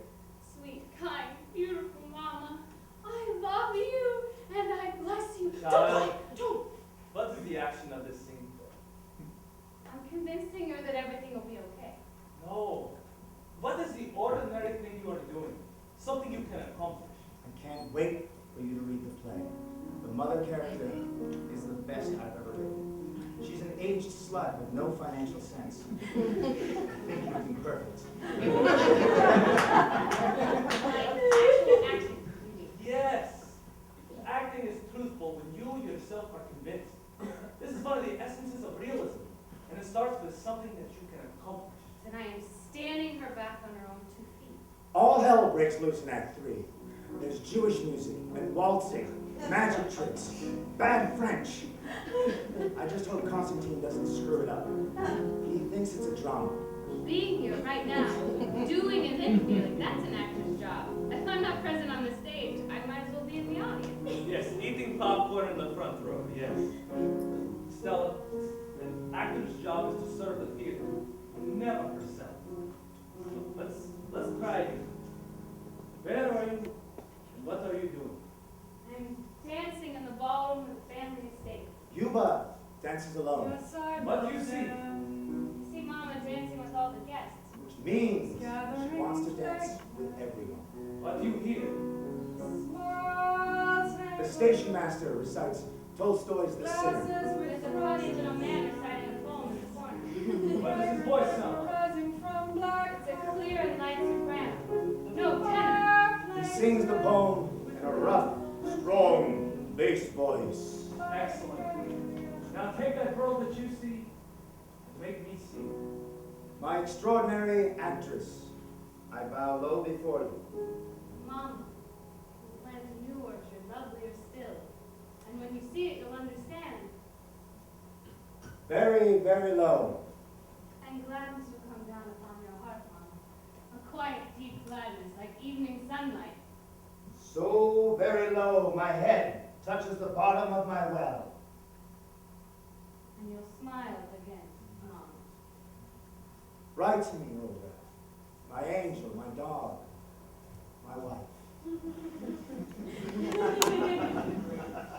sweet, kind, beautiful Mama, I love you and I bless you. Child. Don't. What is the action of this scene? I'm convincing her that everything will be okay. No. What is the ordinary thing you are doing? Something you can accomplish. I can't wait for you to read the play. The mother character is the best I've ever written. She's an aged slut with no financial sense. I think you'd be perfect. Actual action. Yes. Acting is truthful when you yourself are convinced. This is one of the essences of realism, and it starts with something that you can accomplish. And I am standing her back on her own 2 feet. All hell breaks loose in Act 3. There's Jewish music and waltzing, magic tricks, bad French. I just hope Constantine doesn't screw it up. He thinks it's a drama. Being here right now, doing and then feeling, that's an actor's job. If I'm not present on the stage, I might as well be in the audience. Yes, eating popcorn in the front row, yes. Stella, an actor's job is to serve the theater, never herself. Let's try again. Where are you, and what are you doing? I'm dancing in the ballroom of the family estate. Lyuba dances alone, What do you see? You see Mama dancing with all the guests. which means she wants to dance with everyone. What do you hear? The station master recites Tolstoy's The Sinner. There's a funny little man reciting a poem in the corner. What does his voice sound like? It's a clear and light soprano. No tenor. He sings the poem in a rough, strong bass voice. Excellent. Now take that girl that you see and make me see. My extraordinary actress, I bow low before you. Mama, we plant a new orchard, lovelier still. And when you see it, you'll understand. Very, very low. And gladness will come down upon your heart, Mama. A quiet, deep gladness, like evening sunlight. So very low, my head touches the bottom of my well. And you'll smile again, Mama. Write to me, Olga. My angel, my dog, my wife.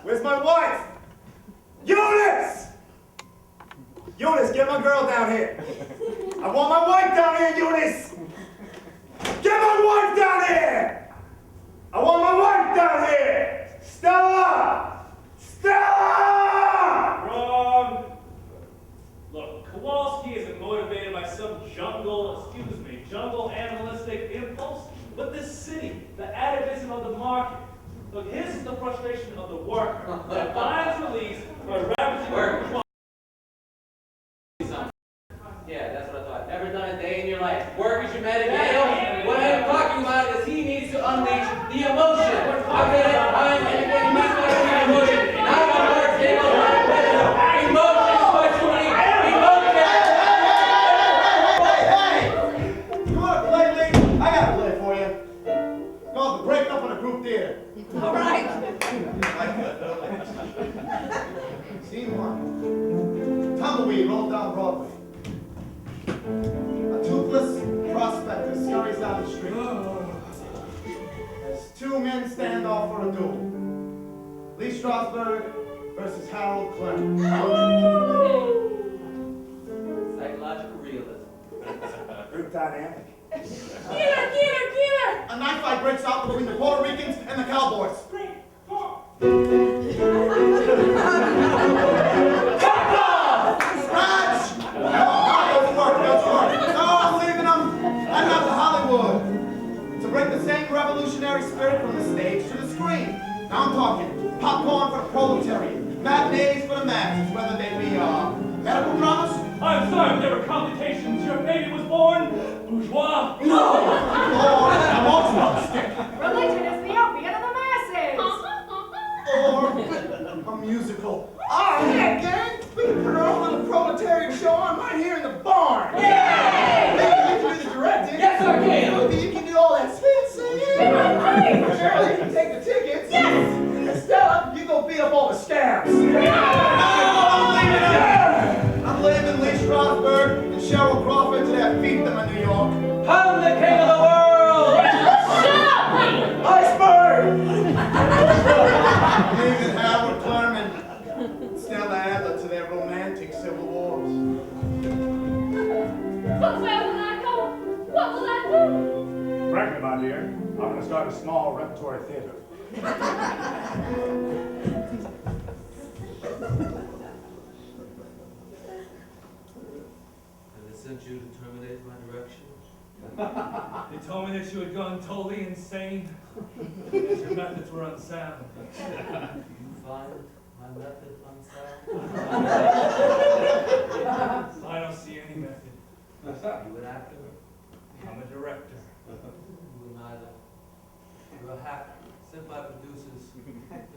Where's my wife? Eunice! Eunice, get my girl down here. I want my wife down here, Eunice! Get my wife down here! I want my wife down here! Stella! Stella! Wrong. Look, Kowalski isn't motivated by some jungle animalistic impulse, but this city, the atavism of the market. Look, his is the frustration of the worker that finds release by ravaging work. Yeah, that's what I thought. Never done a day in your life. Work is your medication. What I'm talking about is he needs to unleash the emotion. Okay, I'm group theater. All right. Scene 1. Tumbleweed rolls down Broadway. A toothless prospector scurries down the street. As two men stand off for a duel. Lee Strasberg versus Harold Clem. Psychological realism. Group dynamic. Killer! A knife fight breaks out between the Puerto Ricans and the Cowboys. Scratch! No, doesn't work. No, I'm leaving them. I'm out to Hollywood to bring the same revolutionary spirit from the stage to the screen. Now I'm talking popcorn for the proletariat, matinees for the masses, whether they be medical dramas. I'm sorry if there were complications. Your baby was born bourgeois. No! Or a mulch stick. Religion is the opiate of the masses. Or a musical. Oh, yeah, gang! We can put our own little proletariat show on right here in the barn! Yay! Hey, you can do the directing. Yes, I can. You can do all that spit singing. Shirley, you can take the tickets. Yes! And Stella, you go beat up all the scabs. I'm leaving Lee Strasberg and Cheryl Crawford to that fiefdom in New York. I'm the king of the world! Iceberg! Leaving Howard Clem and Stella to their romantic civil wars. But where will I go? What will I do? Frankly, my dear, I'm going to start a small repertory theater. They sent you to terminate my direction? They told me that you had gone totally insane. That your methods were unsound. You find my method unsound? I don't see any method. You an actor? I'm a director. You neither. You're a hack sent by producers who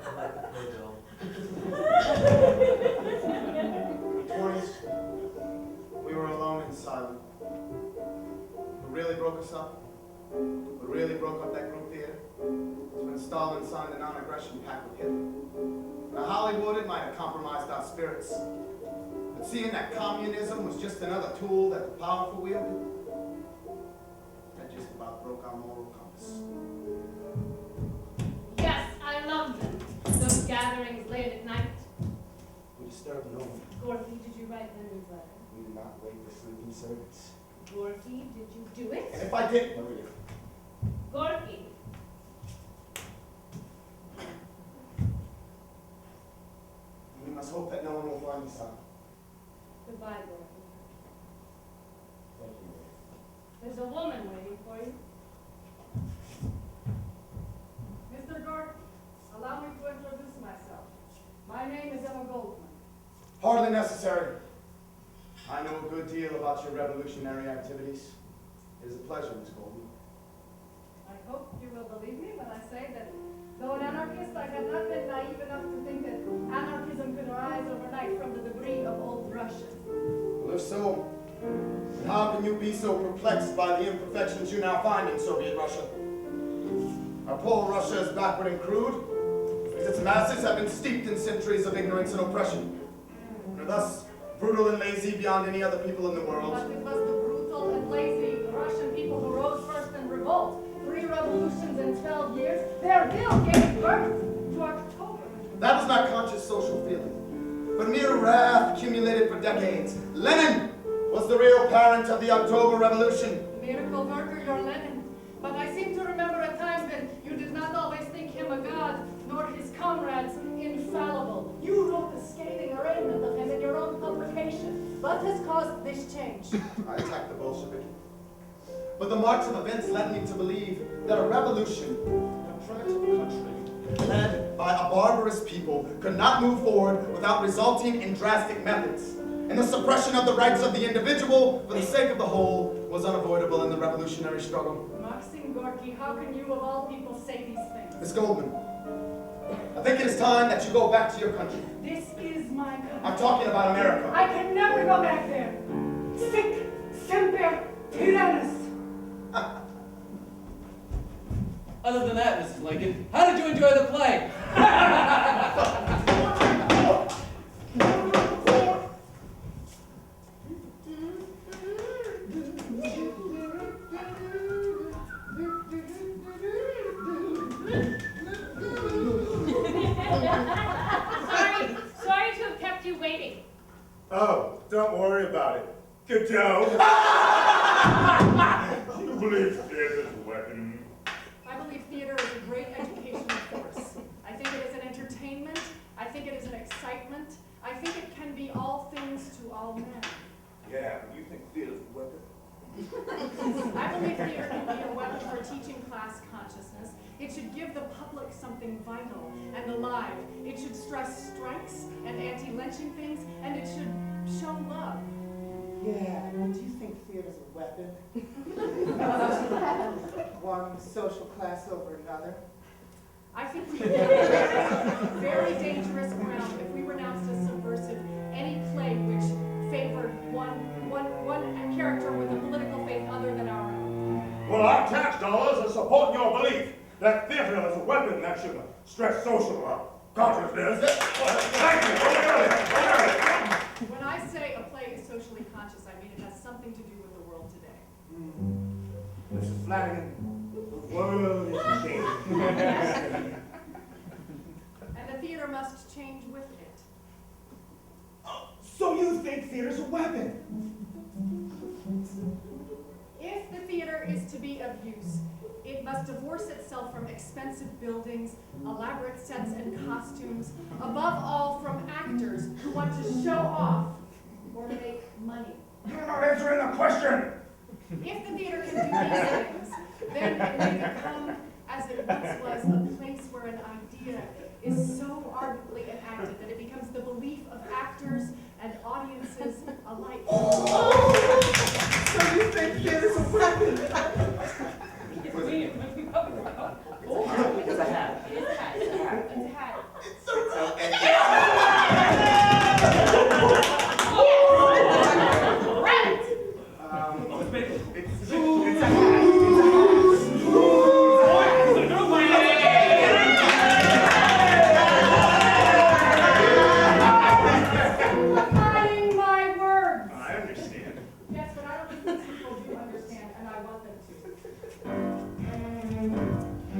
don't like the playbill. 20s, we were alone and silent. What really broke us up, what really broke up that group theater, was when Stalin signed a non-aggression pact with Hitler. Now, Hollywood, it might have compromised our spirits, but seeing that communism was just another tool that the powerful wielded, that just about broke our moral compass. Yes, I love them. Those gatherings late at night. We disturb no one. Gorky, did you write Leonard's letter? We do not wake the sleeping servants. Gorky, did you do it? And if I did, Maria. Gorky. we must hope that no one will find us out. Goodbye, Gorky. Thank you, Maria. There's a woman waiting for you. Mr. Gorky, allow me to introduce myself. My name is Emma Goldman. Hardly necessary. I know a good deal about your revolutionary activities. It is a pleasure, Miss Goldman. I hope you will believe me when I say that though an anarchist, I had not been naive enough to think that anarchism could arise overnight from the debris of old Russia. Well, if so, then how can you be so perplexed by the imperfections you now find in Soviet Russia? Our poor Russia is backward and crude, because its masses have been steeped in centuries of ignorance and oppression, and are thus brutal and lazy beyond any other people in the world. But it was the brutal and lazy Russian people who rose first in revolt. 3 revolutions in 12 years. Their will gave birth to October. That was not conscious social feeling, but mere wrath accumulated for decades. Lenin was the real parent of the October Revolution. Miracle worker, you're Lenin. But I seem to remember at times that you did not always think him a god, nor his comrades infallible. You wrote the scathing arraignment of him in your own publication. What has caused this change? I attacked the Bolsheviki. But the march of events led me to believe that a revolution in a primitive country led by a barbarous people could not move forward without resulting in drastic methods. And the suppression of the rights of the individual for the sake of the whole was unavoidable in the revolutionary struggle. Maxim Gorky, how can you of all people say these things? Miss Goldman, I think it is time that you go back to your country. This is my country. I'm talking about America. I can never go back there. Sic semper tyrannis. Other than that, Mrs. Lincoln, how did you enjoy the play? Sorry to have kept you waiting. Oh, don't worry about it. Good job. Do you believe theater's a weapon? I believe theater is a great educational force. I think it is an entertainment. I think it is an excitement. I think it can be all things to all men. Yeah, you think theater's a weapon? I believe theater can be a weapon for teaching class consciousness. It should give the public something vital and alive. It should stress strikes and anti-lynching things, and it should show love. Yeah, well, do you think theater's a weapon? One social class over another? I think we would have very dangerous ground if we renounced as subversive any play which favored one character with a political faith other than our own. Well, our tax dollars are supporting your belief that theater is a weapon that should stress social consciousness. Thank you. When I say a play is socially conscious, I mean it has something to do with the world today. Mrs. Flanagan, the world is changing. And the theater must change with it. So you think theater's a weapon? If the theater is to be of use, it must divorce itself from expensive buildings, elaborate sets and costumes, above all from actors who want to show off or make money. You're not answering the question. If the theater can do these things, then it may become, as it once was, a place where an idea is so ardently enacted that it becomes the belief of actors and audiences alike. So you think theater's a weapon? It's a hat. It is a hat. It's a hat. It's a hat.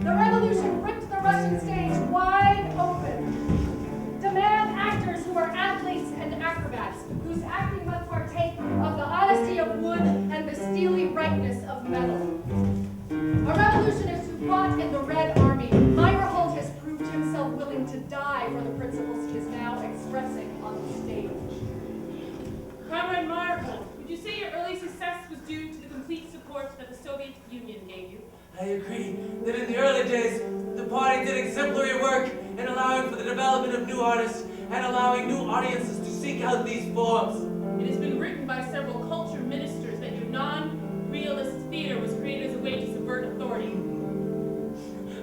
The revolution ripped the Russian stage wide open. Demand actors who are athletes and acrobats, whose acting must partake of the honesty of wood and the steely rightness of metal. A revolutionist who fought in the Red Army, Meyerhold has proved himself willing to die for the principles he is now expressing on the stage. Comrade Meyerhold, would you say your early success was due to the complete support that the Soviet Union gave you? I agree that in the early days, the party did exemplary work in allowing for the development of new artists and allowing new audiences to seek out these forms. It has been written by several culture ministers that your non-realist theater was created as a way to subvert authority.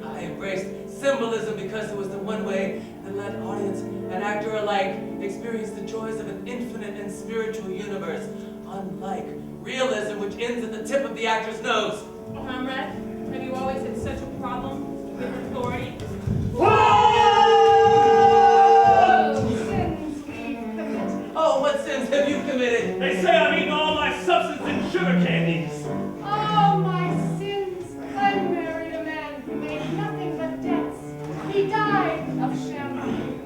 I embraced symbolism because it was the one way that let audience and actor alike experience the joys of an infinite and spiritual universe, unlike realism, which ends at the tip of the actor's nose. Comrade, have you always had such a problem with authority? Sins we've committed. Oh, what sins have you committed? They say I'm eating all my substance in sugar candies. Oh, my sins! I married a man who made nothing but debts. He died of champagne.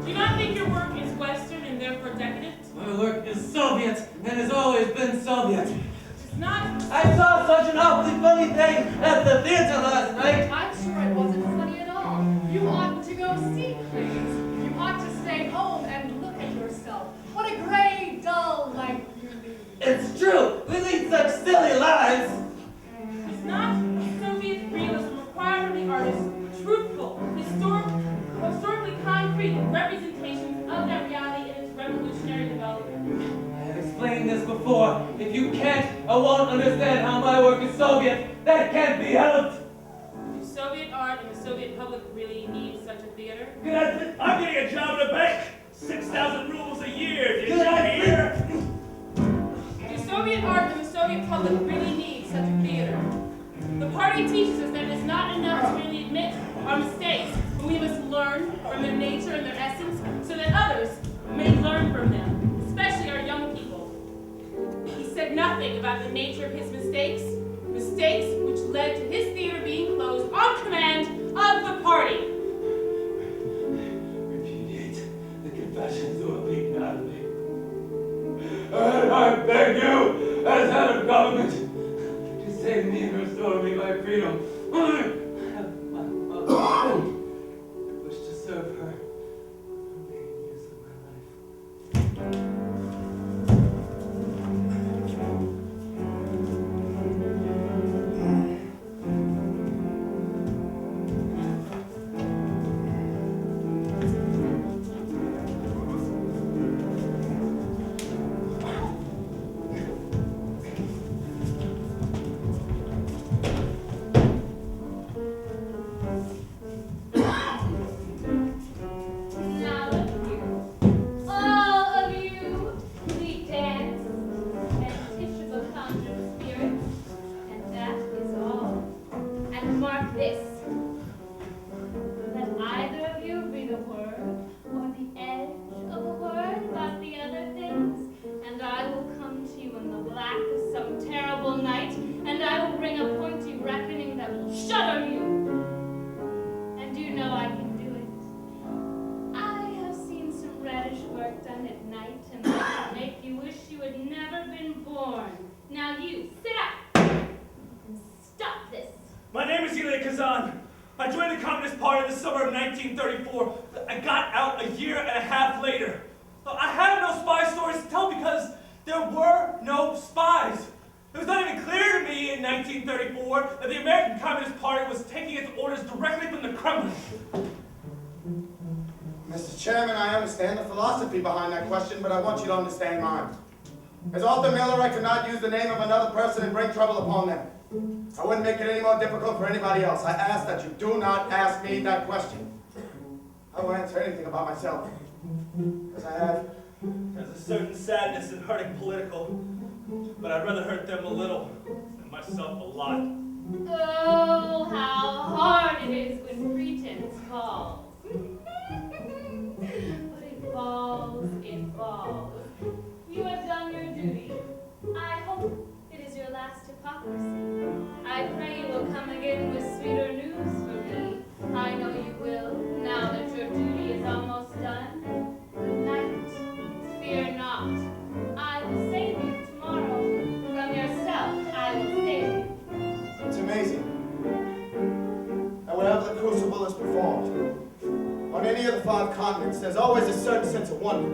Do you not think your work is Western and therefore decadent? My work is Soviet and has always been Soviet. It's not. I saw such an awfully funny thing at the theater last night. I'm sure it wasn't funny at all. You oughtn't to go see plays. You ought to stay home and look at yourself. What a gray, dull life you lead. It's true. We lead such silly lives. It's not. Soviet realism required from the artist truthful, historically concrete representations of that reality in its revolutionary development. I have explained this before. If you can't or won't understand how my work is Soviet, that can't be helped. Do Soviet art and the Soviet public really need such a theater? I'm getting a job in a bank. 6,000 rubles a year. Did you hear? Do Soviet art and the Soviet public really need such a theater? The party teaches us that it is not enough to merely admit our mistakes, but we must learn from their nature and their essence so that others may learn from them, especially our young people. He said nothing about the nature of his mistakes which led to his theater being closed on command of the party. Repudiate the confessions that were beaten out of me. And I beg you, as head of government, to save me and restore me my freedom. I wish to serve her the remaining years of my life. My name is Hallie Kazan. I joined the Communist Party in the summer of 1934. I got out a year and a half later. I have no spy stories to tell because there were no spies. It was not even clear to me in 1934 that the American Communist Party was taking its orders directly from the Kremlin. Mr. Chairman, I understand the philosophy behind that question, but I want you to understand mine. As Arthur Miller, I cannot use the name of another person and bring trouble upon them. I wouldn't make it any more difficult for anybody else. I ask that you do not ask me that question. I won't answer anything about myself. Because I have. There's a certain sadness in hurting political, but I'd rather hurt them a little than myself a lot. Oh, how hard it is when pretense falls. But it falls, it falls. You have done your duty. I hope it is your last hypocrisy. I pray you will come again with sweeter news for me. I know you will, now that your duty is almost done. Good night. Fear not. I will save you tomorrow. From yourself, I will save you. It's amazing that whenever the crucible is performed, on any of the 5 continents, there's always a certain sense of wonder.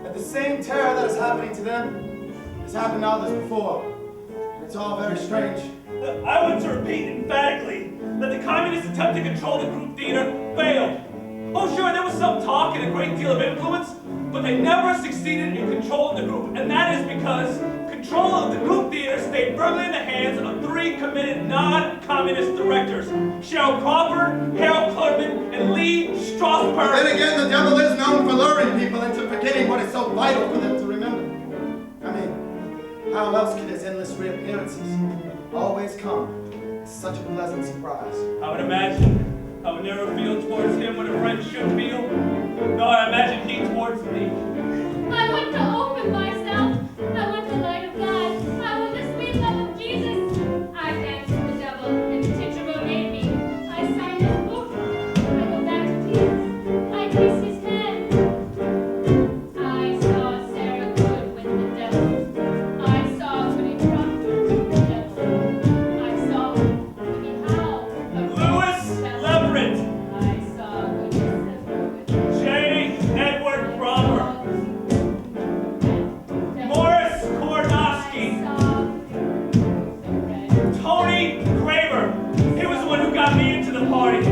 That the same terror that is happening to them has happened to others before. And it's all very strange. I want to repeat emphatically that the communists attempt to control the group theater failed. Oh sure, there was some talk and a great deal of influence, but they never succeeded in controlling the group, and that is because control of the group theater stayed firmly in the hands of 3 committed non-communist directors: Cheryl Crawford, Harold Clerman, and Lee Strasberg. But then again, the devil is known for luring people into forgetting what is so vital for them to remember. I mean, how else could his endless reappearances always come as such a pleasant surprise? I would imagine I would never feel towards him what a friend should feel, nor I imagine he towards me. I want to open myself. I want the light of God. I want the sweet love of Jesus. I danced with the devil, and the teacher made me. I signed his book. I go back to Jesus. I kiss his hand. I saw Sarah Good with the devil. I saw Woody Crawford with the devil. I saw Woody Howe. Louis Leverett. I saw Woody Silver with the devil. J. Edward Brommer. Morris Kornofsky. Tony Graber. He was the one who got me into the party.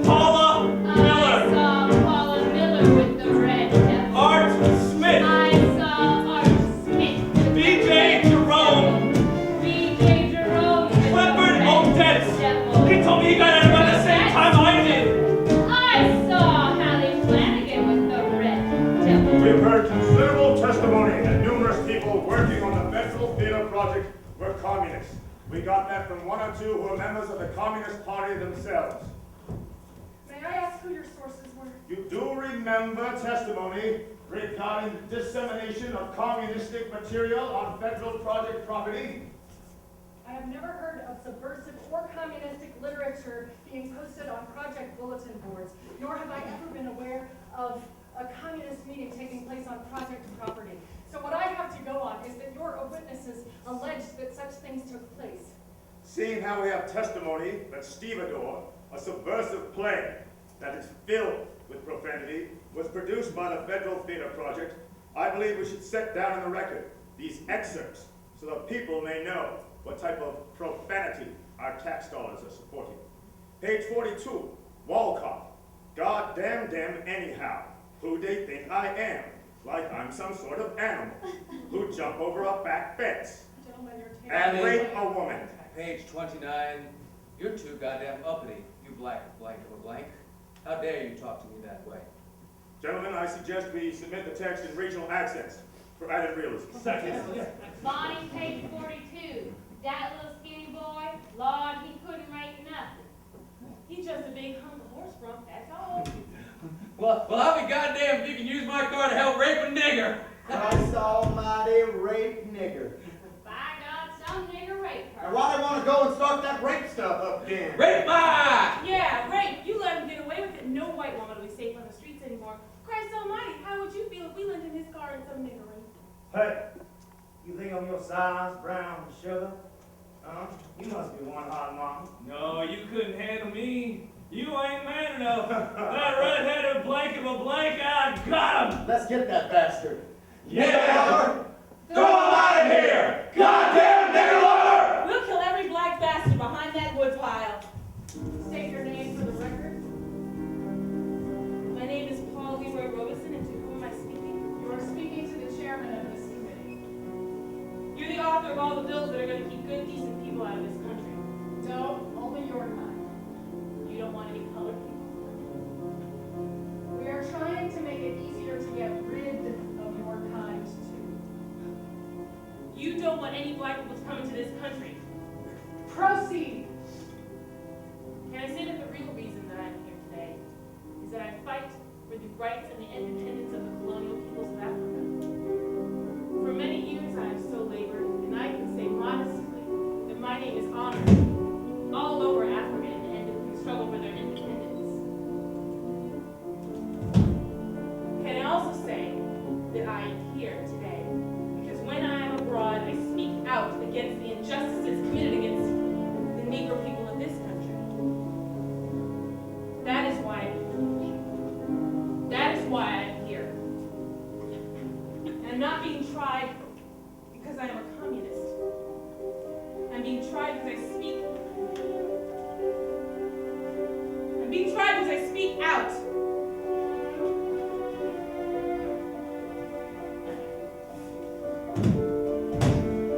Paula Miller. I saw Paula Miller with the red devil. Art Smith. I saw Art Smith. B.J. Jerome. B.J. Jerome. Clifford Odettes. He told me he got out about the same time I did. I saw Hallie Flanagan with the red devil. We've heard considerable testimony that numerous people working on the Ventral Theater project were communists. We got that from one or two who are members of the Communist Party themselves. May I ask who your sources were? You do remember testimony regarding the dissemination of communistic material on federal project property? I have never heard of subversive or communistic literature being posted on project bulletin boards, nor have I ever been aware of a communist meeting taking place on project property. So what I have to go on is that your witnesses alleged that such things took place. Seeing how we have testimony that Stevedore, a subversive play that is filled with profanity, was produced by the Federal Theater Project, I believe we should set down on the record these excerpts so that people may know what type of profanity our tax dollars are supporting. Page 42, Walcott. God damn them anyhow. Who they think I am, like I'm some sort of animal who jump over a back fence and rape a woman. Page 29. You're too goddamn uppity, you black blank of a blank. How dare you talk to me that way? Gentlemen, I suggest we submit the text in regional accents for added realism. Second. Bonnie, page 42. That little skinny boy, Lord, he couldn't write nothing. He's just a big hunk of horse rump, that's all. Well, I'll be goddamn if you can use my car to help rape a nigger. Christ almighty, rape nigger. By God, some nigger raped her. And why do I want to go and start that rape stuff up again? Rape my! Yeah, right. You let him get away with it. No white woman will be safe on the streets anymore. Christ almighty, how would you feel if we lent him his car in some niggery? Hey, you think I'm your size, brown sugar? You must be one hot mom. No, you couldn't handle me. You ain't man enough. That red-headed blank of a blank, I got him. Let's get that bastard. Yeah! Throw him out of here! Goddamn nigger lover! We'll kill every black bastard behind that wood pile. State your name for the record. My name is Robeson, and to whom am I speaking? You are speaking to the chairman of this committee. You're the author of all the bills that are going to keep good, decent people out of this country. No, only your kind. You don't want any colored people? We are trying to make it easier to get rid of your kind, too. You don't want any black people to come into this country. Proceed! Can I say that the real reason that I'm here today is that I fight for the rights and the independence of the colonial peoples of Africa. For many years I have so labored, and I can say modestly that my name is honored all over Africa in the struggle for their independence. Can I also say that I am here today because when I am abroad, I speak out against the injustices committed against the Negro people of this country. That is why I'm here. And I'm not being tried because I am a communist. I'm being tried because I speak. I'm being tried because I speak out.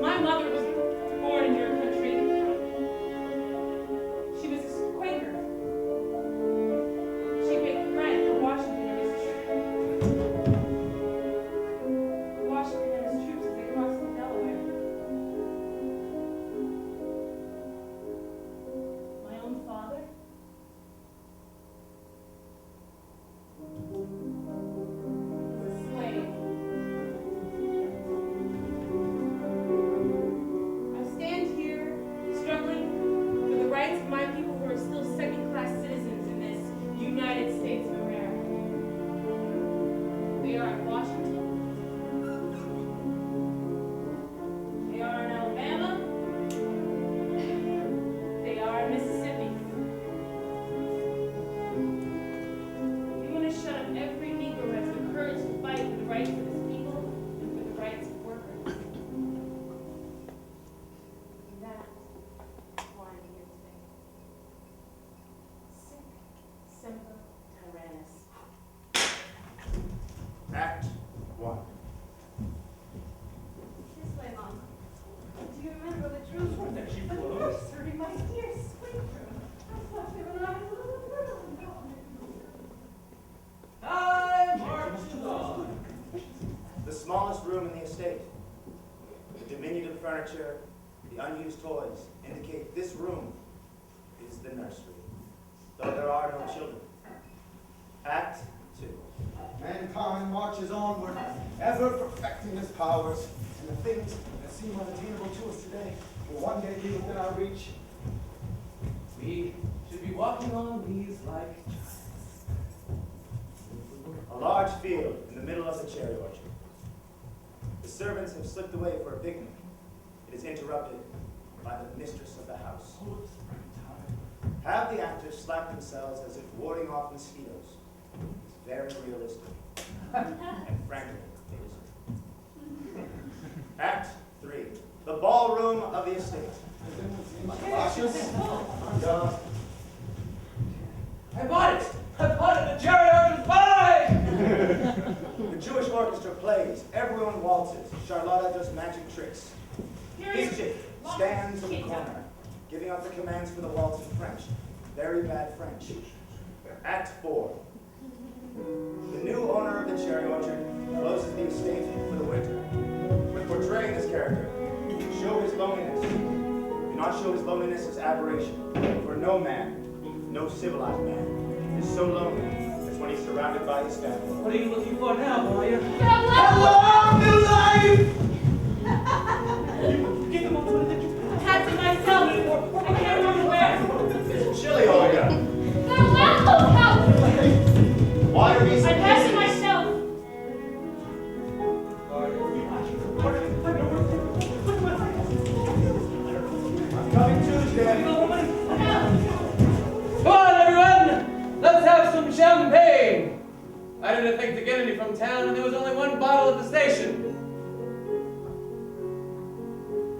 My mother was born in your country. She was a Quaker. She baked bread for Washington and his troops. Washington and his troops as they crossed the Delaware. My own father was a slave. I stand here struggling for the rights of my people who are still second-class citizens in this United States of America. They are in Washington. They are in Alabama. They are in Mississippi. We want to shut up every Negro who has the courage to fight for the rights of his people and for the rights of workers. And that's why I'm here today. Sic semper tyrannis. Act 1. This way, Mama. Do you remember the truth? The nursery, my dear sweet room. I thought you and I were little. I march on. The smallest room in the estate. The diminutive furniture, the unused toys, nursery, though there are no children. Act 2. Mankind marches onward, ever perfecting his powers, and the things that seem unattainable to us today will one day be within our reach. We should be walking on these like A large field in the middle of the cherry orchard. The servants have slipped away for a picnic. It is interrupted by the mistress of the house. Have the actors slap themselves as if warding off mosquitoes. It's very realistic. And frankly, it is. Act 3. The ballroom of the estate. I bought it! I bought it! The cherry orchard's mine! The Jewish orchestra plays. Everyone waltzes. Charlotta does magic tricks. This chick stands in the corner, giving out the commands for the waltz in French. Very bad French. Act 4. The new owner of the cherry orchard closes the estate for the winter. With portraying this character, show his loneliness. Do not show his loneliness as aberration. For no man, no civilized man, is so lonely as when he's surrounded by his family. What are you looking for now, Varya? Hello! New life! Give him a little bit. I had to myself. I can't remember where. It's chilly, Olga. Farewell, house! Why are we I so passed busy? it myself. I'm coming Tuesday. Come on, everyone! Let's have some champagne! I didn't think to get any from town, and there was only one bottle at the station.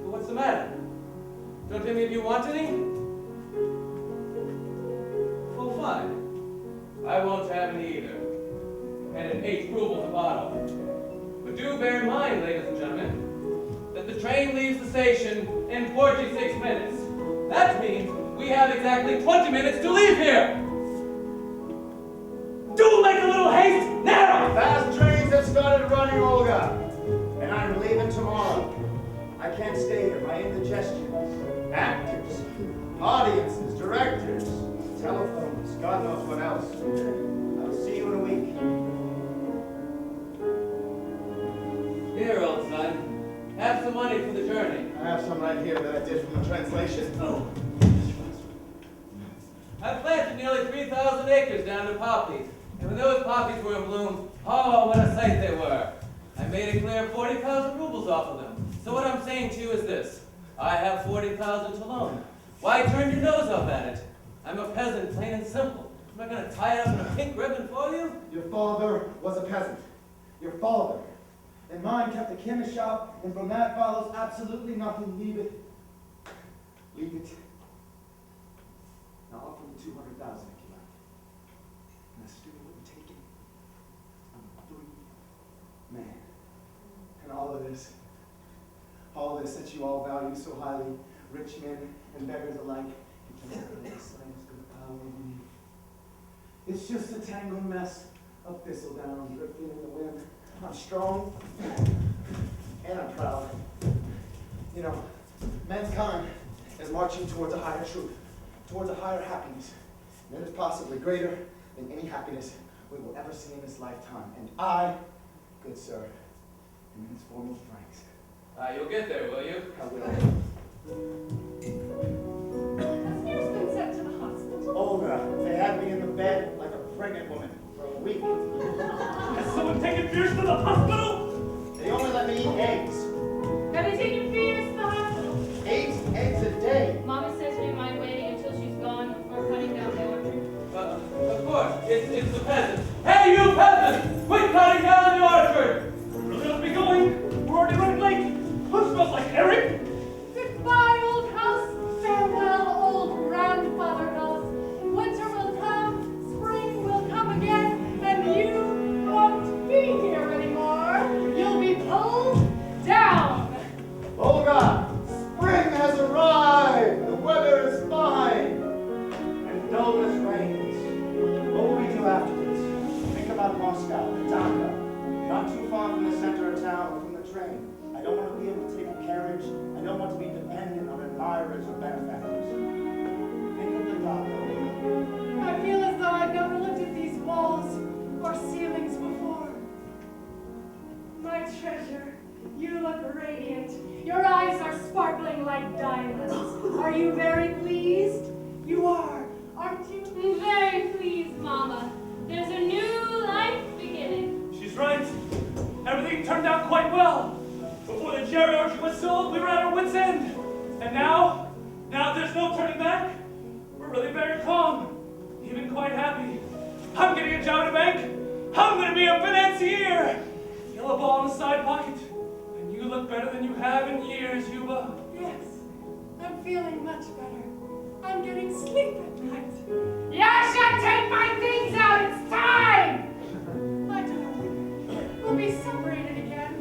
Well, what's the matter? Don't any of you want any? Well, fine. I won't have any either. And at 8 rubles a bottle. But do bear in mind, ladies and gentlemen, that the train leaves the station in 46 minutes. That means we have exactly 20 minutes to leave here. Do make a little haste now! Fast trains have started running, Olga. And I'm leaving tomorrow. I can't stay here. My indigestion. Actors, audiences, directors, telephones, God knows what else. I'll see you in a week. Here, old son. Have some money for the journey. I have some right here that I did from a translation. Oh. I planted nearly 3,000 acres down to poppies. And when those poppies were in bloom, oh, what a sight they were. I made a clear 40,000 rubles off of them. So what I'm saying to you is this. I have 40,000 to loan. Why turn your nose up at it? I'm a peasant, plain and simple. I'm not going to tie it up in a pink ribbon for you. Your father was a peasant. Your father. And mine kept a chemist shop, and from that follows absolutely nothing. Leave it. Leave it. Now offer me 200,000 if you like. And I still wouldn't take it. I'm a free man. And all of this that you all value so highly, rich men and beggars alike, you can't really science to the power of me. It's just a tangled mess of thistledown drifting in the wind. I'm strong and I'm proud. You know, mankind is marching towards a higher truth, towards a higher happiness, and it is possibly greater than any happiness we will ever see in this lifetime. And I, good sir, am in its foremost ranks. You'll get there, will you? I will. Has been sent to the hospital? Olga, they had me in the bed like a pregnant woman for a week. Has someone taken Fierce to the hospital? They only let me eat eggs. Have they taken Fierce to the hospital? 8 eggs a day. Mama says we mind waiting until she's gone before cutting down the orchard. Of course, it's the peasant. Hey, you peasant! Quit cutting down the orchard! We really ought to be going. We're already running late. Who smells like Eric? Goodbye, old house. Farewell, old grandfather house. Winter will come, spring will come again, and you won't be here anymore. You'll be pulled down. Olga, spring has arrived. The weather is fine. And dullness reigns. What will we do afterwards? Think about Moscow. Mama. There's a new life beginning. She's right. Everything turned out quite well. Before the geriatric was sold, we were at our wits' end. And now there's no turning back. We're really very calm, even quite happy. I'm getting a job at a bank. I'm going to be a financier. Yellow ball in the side pocket. And you look better than you have in years, Lyuba. Yes, I'm feeling much better. I'm getting sleep at night. You should take my things out. It's time. My darling, we'll be separated again.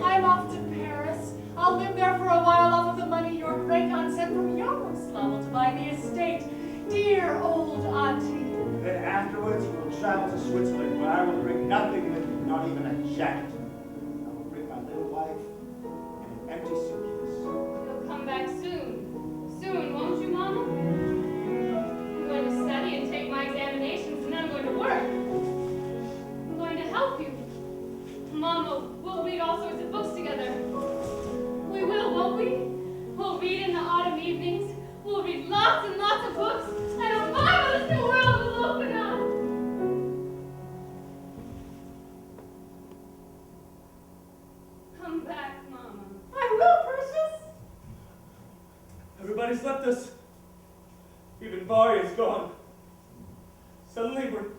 I'm off to Paris. I'll live there for a while off of the money your great-aunt sent from Yaroslav to buy the estate. Dear old auntie. Then afterwards, we'll travel to Switzerland, where I will bring nothing with me, not even a jacket. I will bring my little wife and an empty suitcase. You'll come back soon. Soon, won't you, Mama? I'm going to study and take my examinations, and then I'm going to work. I'm going to help you. Mama, we'll read all sorts of books together. We will, won't we? We'll read in the autumn evenings. We'll read lots and lots of books, and a marvelous new world will open up. Come back, Mama. I will, Precious. Everybody's left us. Even Varya's gone. Suddenly we're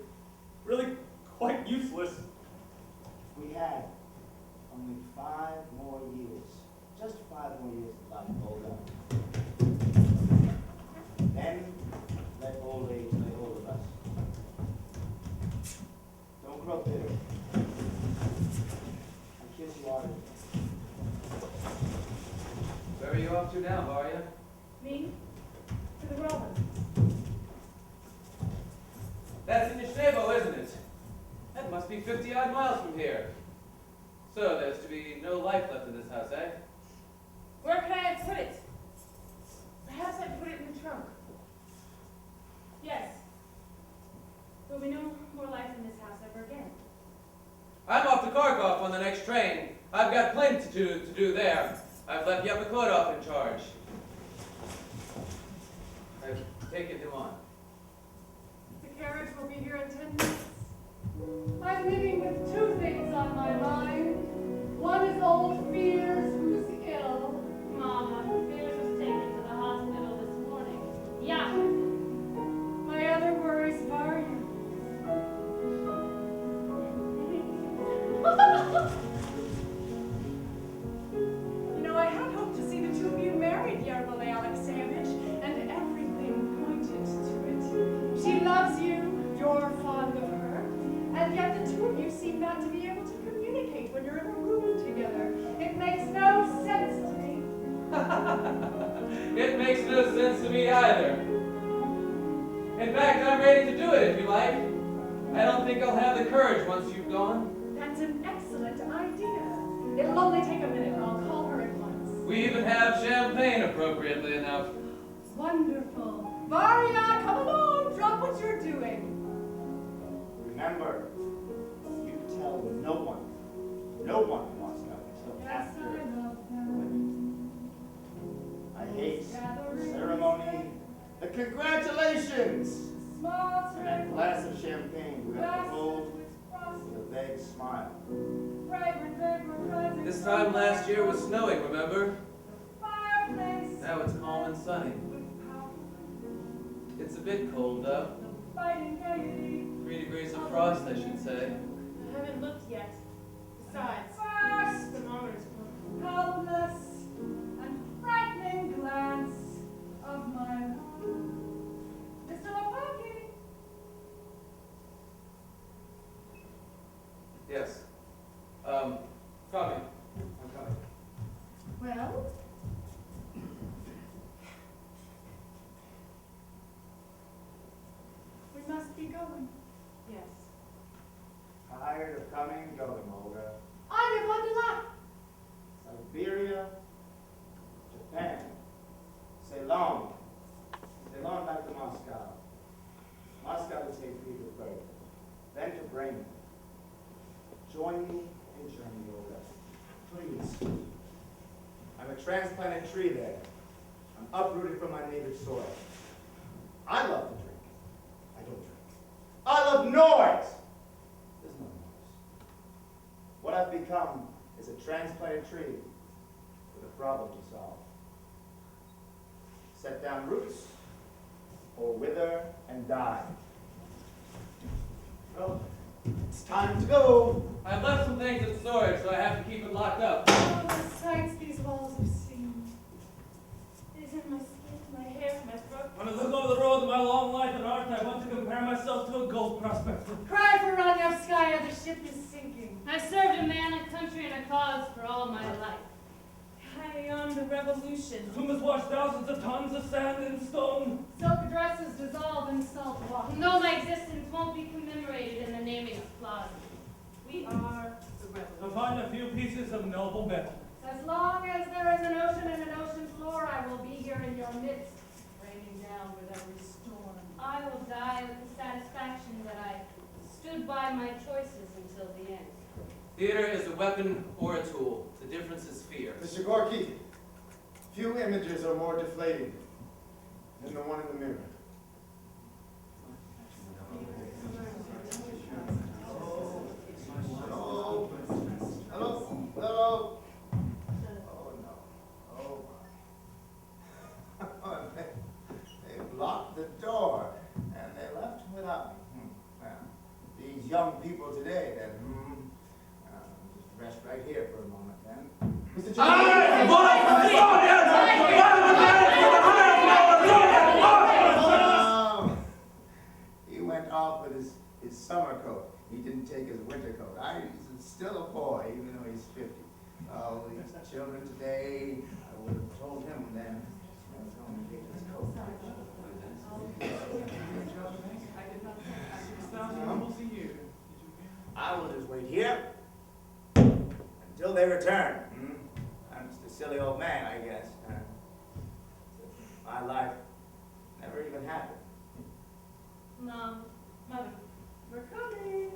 really quite useless. We had only 5 more years. Just 5 more years of life, Olga. Then let old age lay hold of us. Don't grow bitter. I kiss you ardently. Where are you off to now, Varya? Me? To the Robeson. That's in Yashnevo, isn't it? That must be 50-odd miles from here. So there's to be no life left in this house, eh? Where could I have put it? Perhaps I put it in the trunk. Yes. There will be no more life in this house ever again. I'm off to Kharkov on the next train. I've got plenty to do there. I've left Yapakodov in charge. I've taken him on. The carriage will be here in 10 minutes. I'm living with 2 things on my mind. One is old Fears, who's ill. Mama, Fears was taken to the hospital this morning. Yeah. My other worry's Varya. You know, I had hoped to see the 2 of you married, Yermolay Alexeyevich, and everything pointed to it. She loves you, you're fond of her, and yet the 2 of you seem not to be able to communicate when you're in a room together. It makes no sense to me. It makes no sense to me either. In fact, I'm ready to do it if you like. I don't think I'll have the courage once you've gone. That's an excellent idea. It'll only take a minute. I'll call her at once. We even have champagne, appropriately enough. Wonderful. Varya, come along. Drop what you're doing. Remember, you tell no one wants to know until Yes, after. I love them. I hate the ceremony, the congratulations, Small and that glass of champagne we have to hold with a vague smile. This time last year was snowing, remember? Fireplace. Now it's calm and sunny. It's a bit cold, though. 3 degrees of frost, I should say. I haven't looked yet. Besides, First, the thermometer's cold. helpless and frightening glance of my love. Mr. Lopaki. Yes. Coming. I'm coming. Well? We must be going. Yes. Tired of coming and going, Olga. I live on the lot. Siberia, Japan, Ceylon. Ceylon back to Moscow. Moscow to St. Petersburg. Then to Bremen. Join me in Germany, Olga. Please. I'm a transplanted tree there. I'm uprooted from my native soil. I love to drink. I don't drink. I love transplant a tree with a problem to solve. Set down roots, or wither and die. Well, it's time to go. I left some things in storage, so I have to keep it locked up. Oh, the sights these walls have seen. It is in my skin, my hair, my throat. When I look over the road of my long life in art, I want to compare myself to a gold prospector. Cry for Ranyevskaya, the ship is sinking. I served a man, a country, and a cause for all my life. High on the revolution. Who must wash thousands of tons of sand and stone? Silk dresses dissolve in salt water. No, my existence won't be commemorated in the naming of plazas. We are the To revolution. find a few pieces of noble metal. As long as there is an ocean and an ocean floor, I will be here in your midst, raining down with every storm. I will die with the satisfaction that I stood by my choices until the end. Theater is a weapon or a tool. The difference is fear. Mr. Gorky, few images are more deflating than the one in the mirror. Hello? Hello? Hello? Oh, no. Oh, my. They locked the door, and they left without me. Well, these young people today, then, just rest right here for a moment, then. Mr. He went off with his summer coat. He didn't take his winter coat. He's still a boy, even though he's 50. Oh, these children today, I would have told him then. I was going to take his coat. I will just wait here until they return. I'm just a silly old man, I guess. My life never even happened. Mom, Mother, we're coming.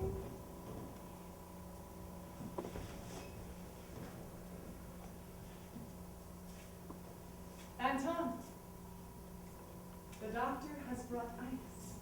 Anton, the doctor has brought ice.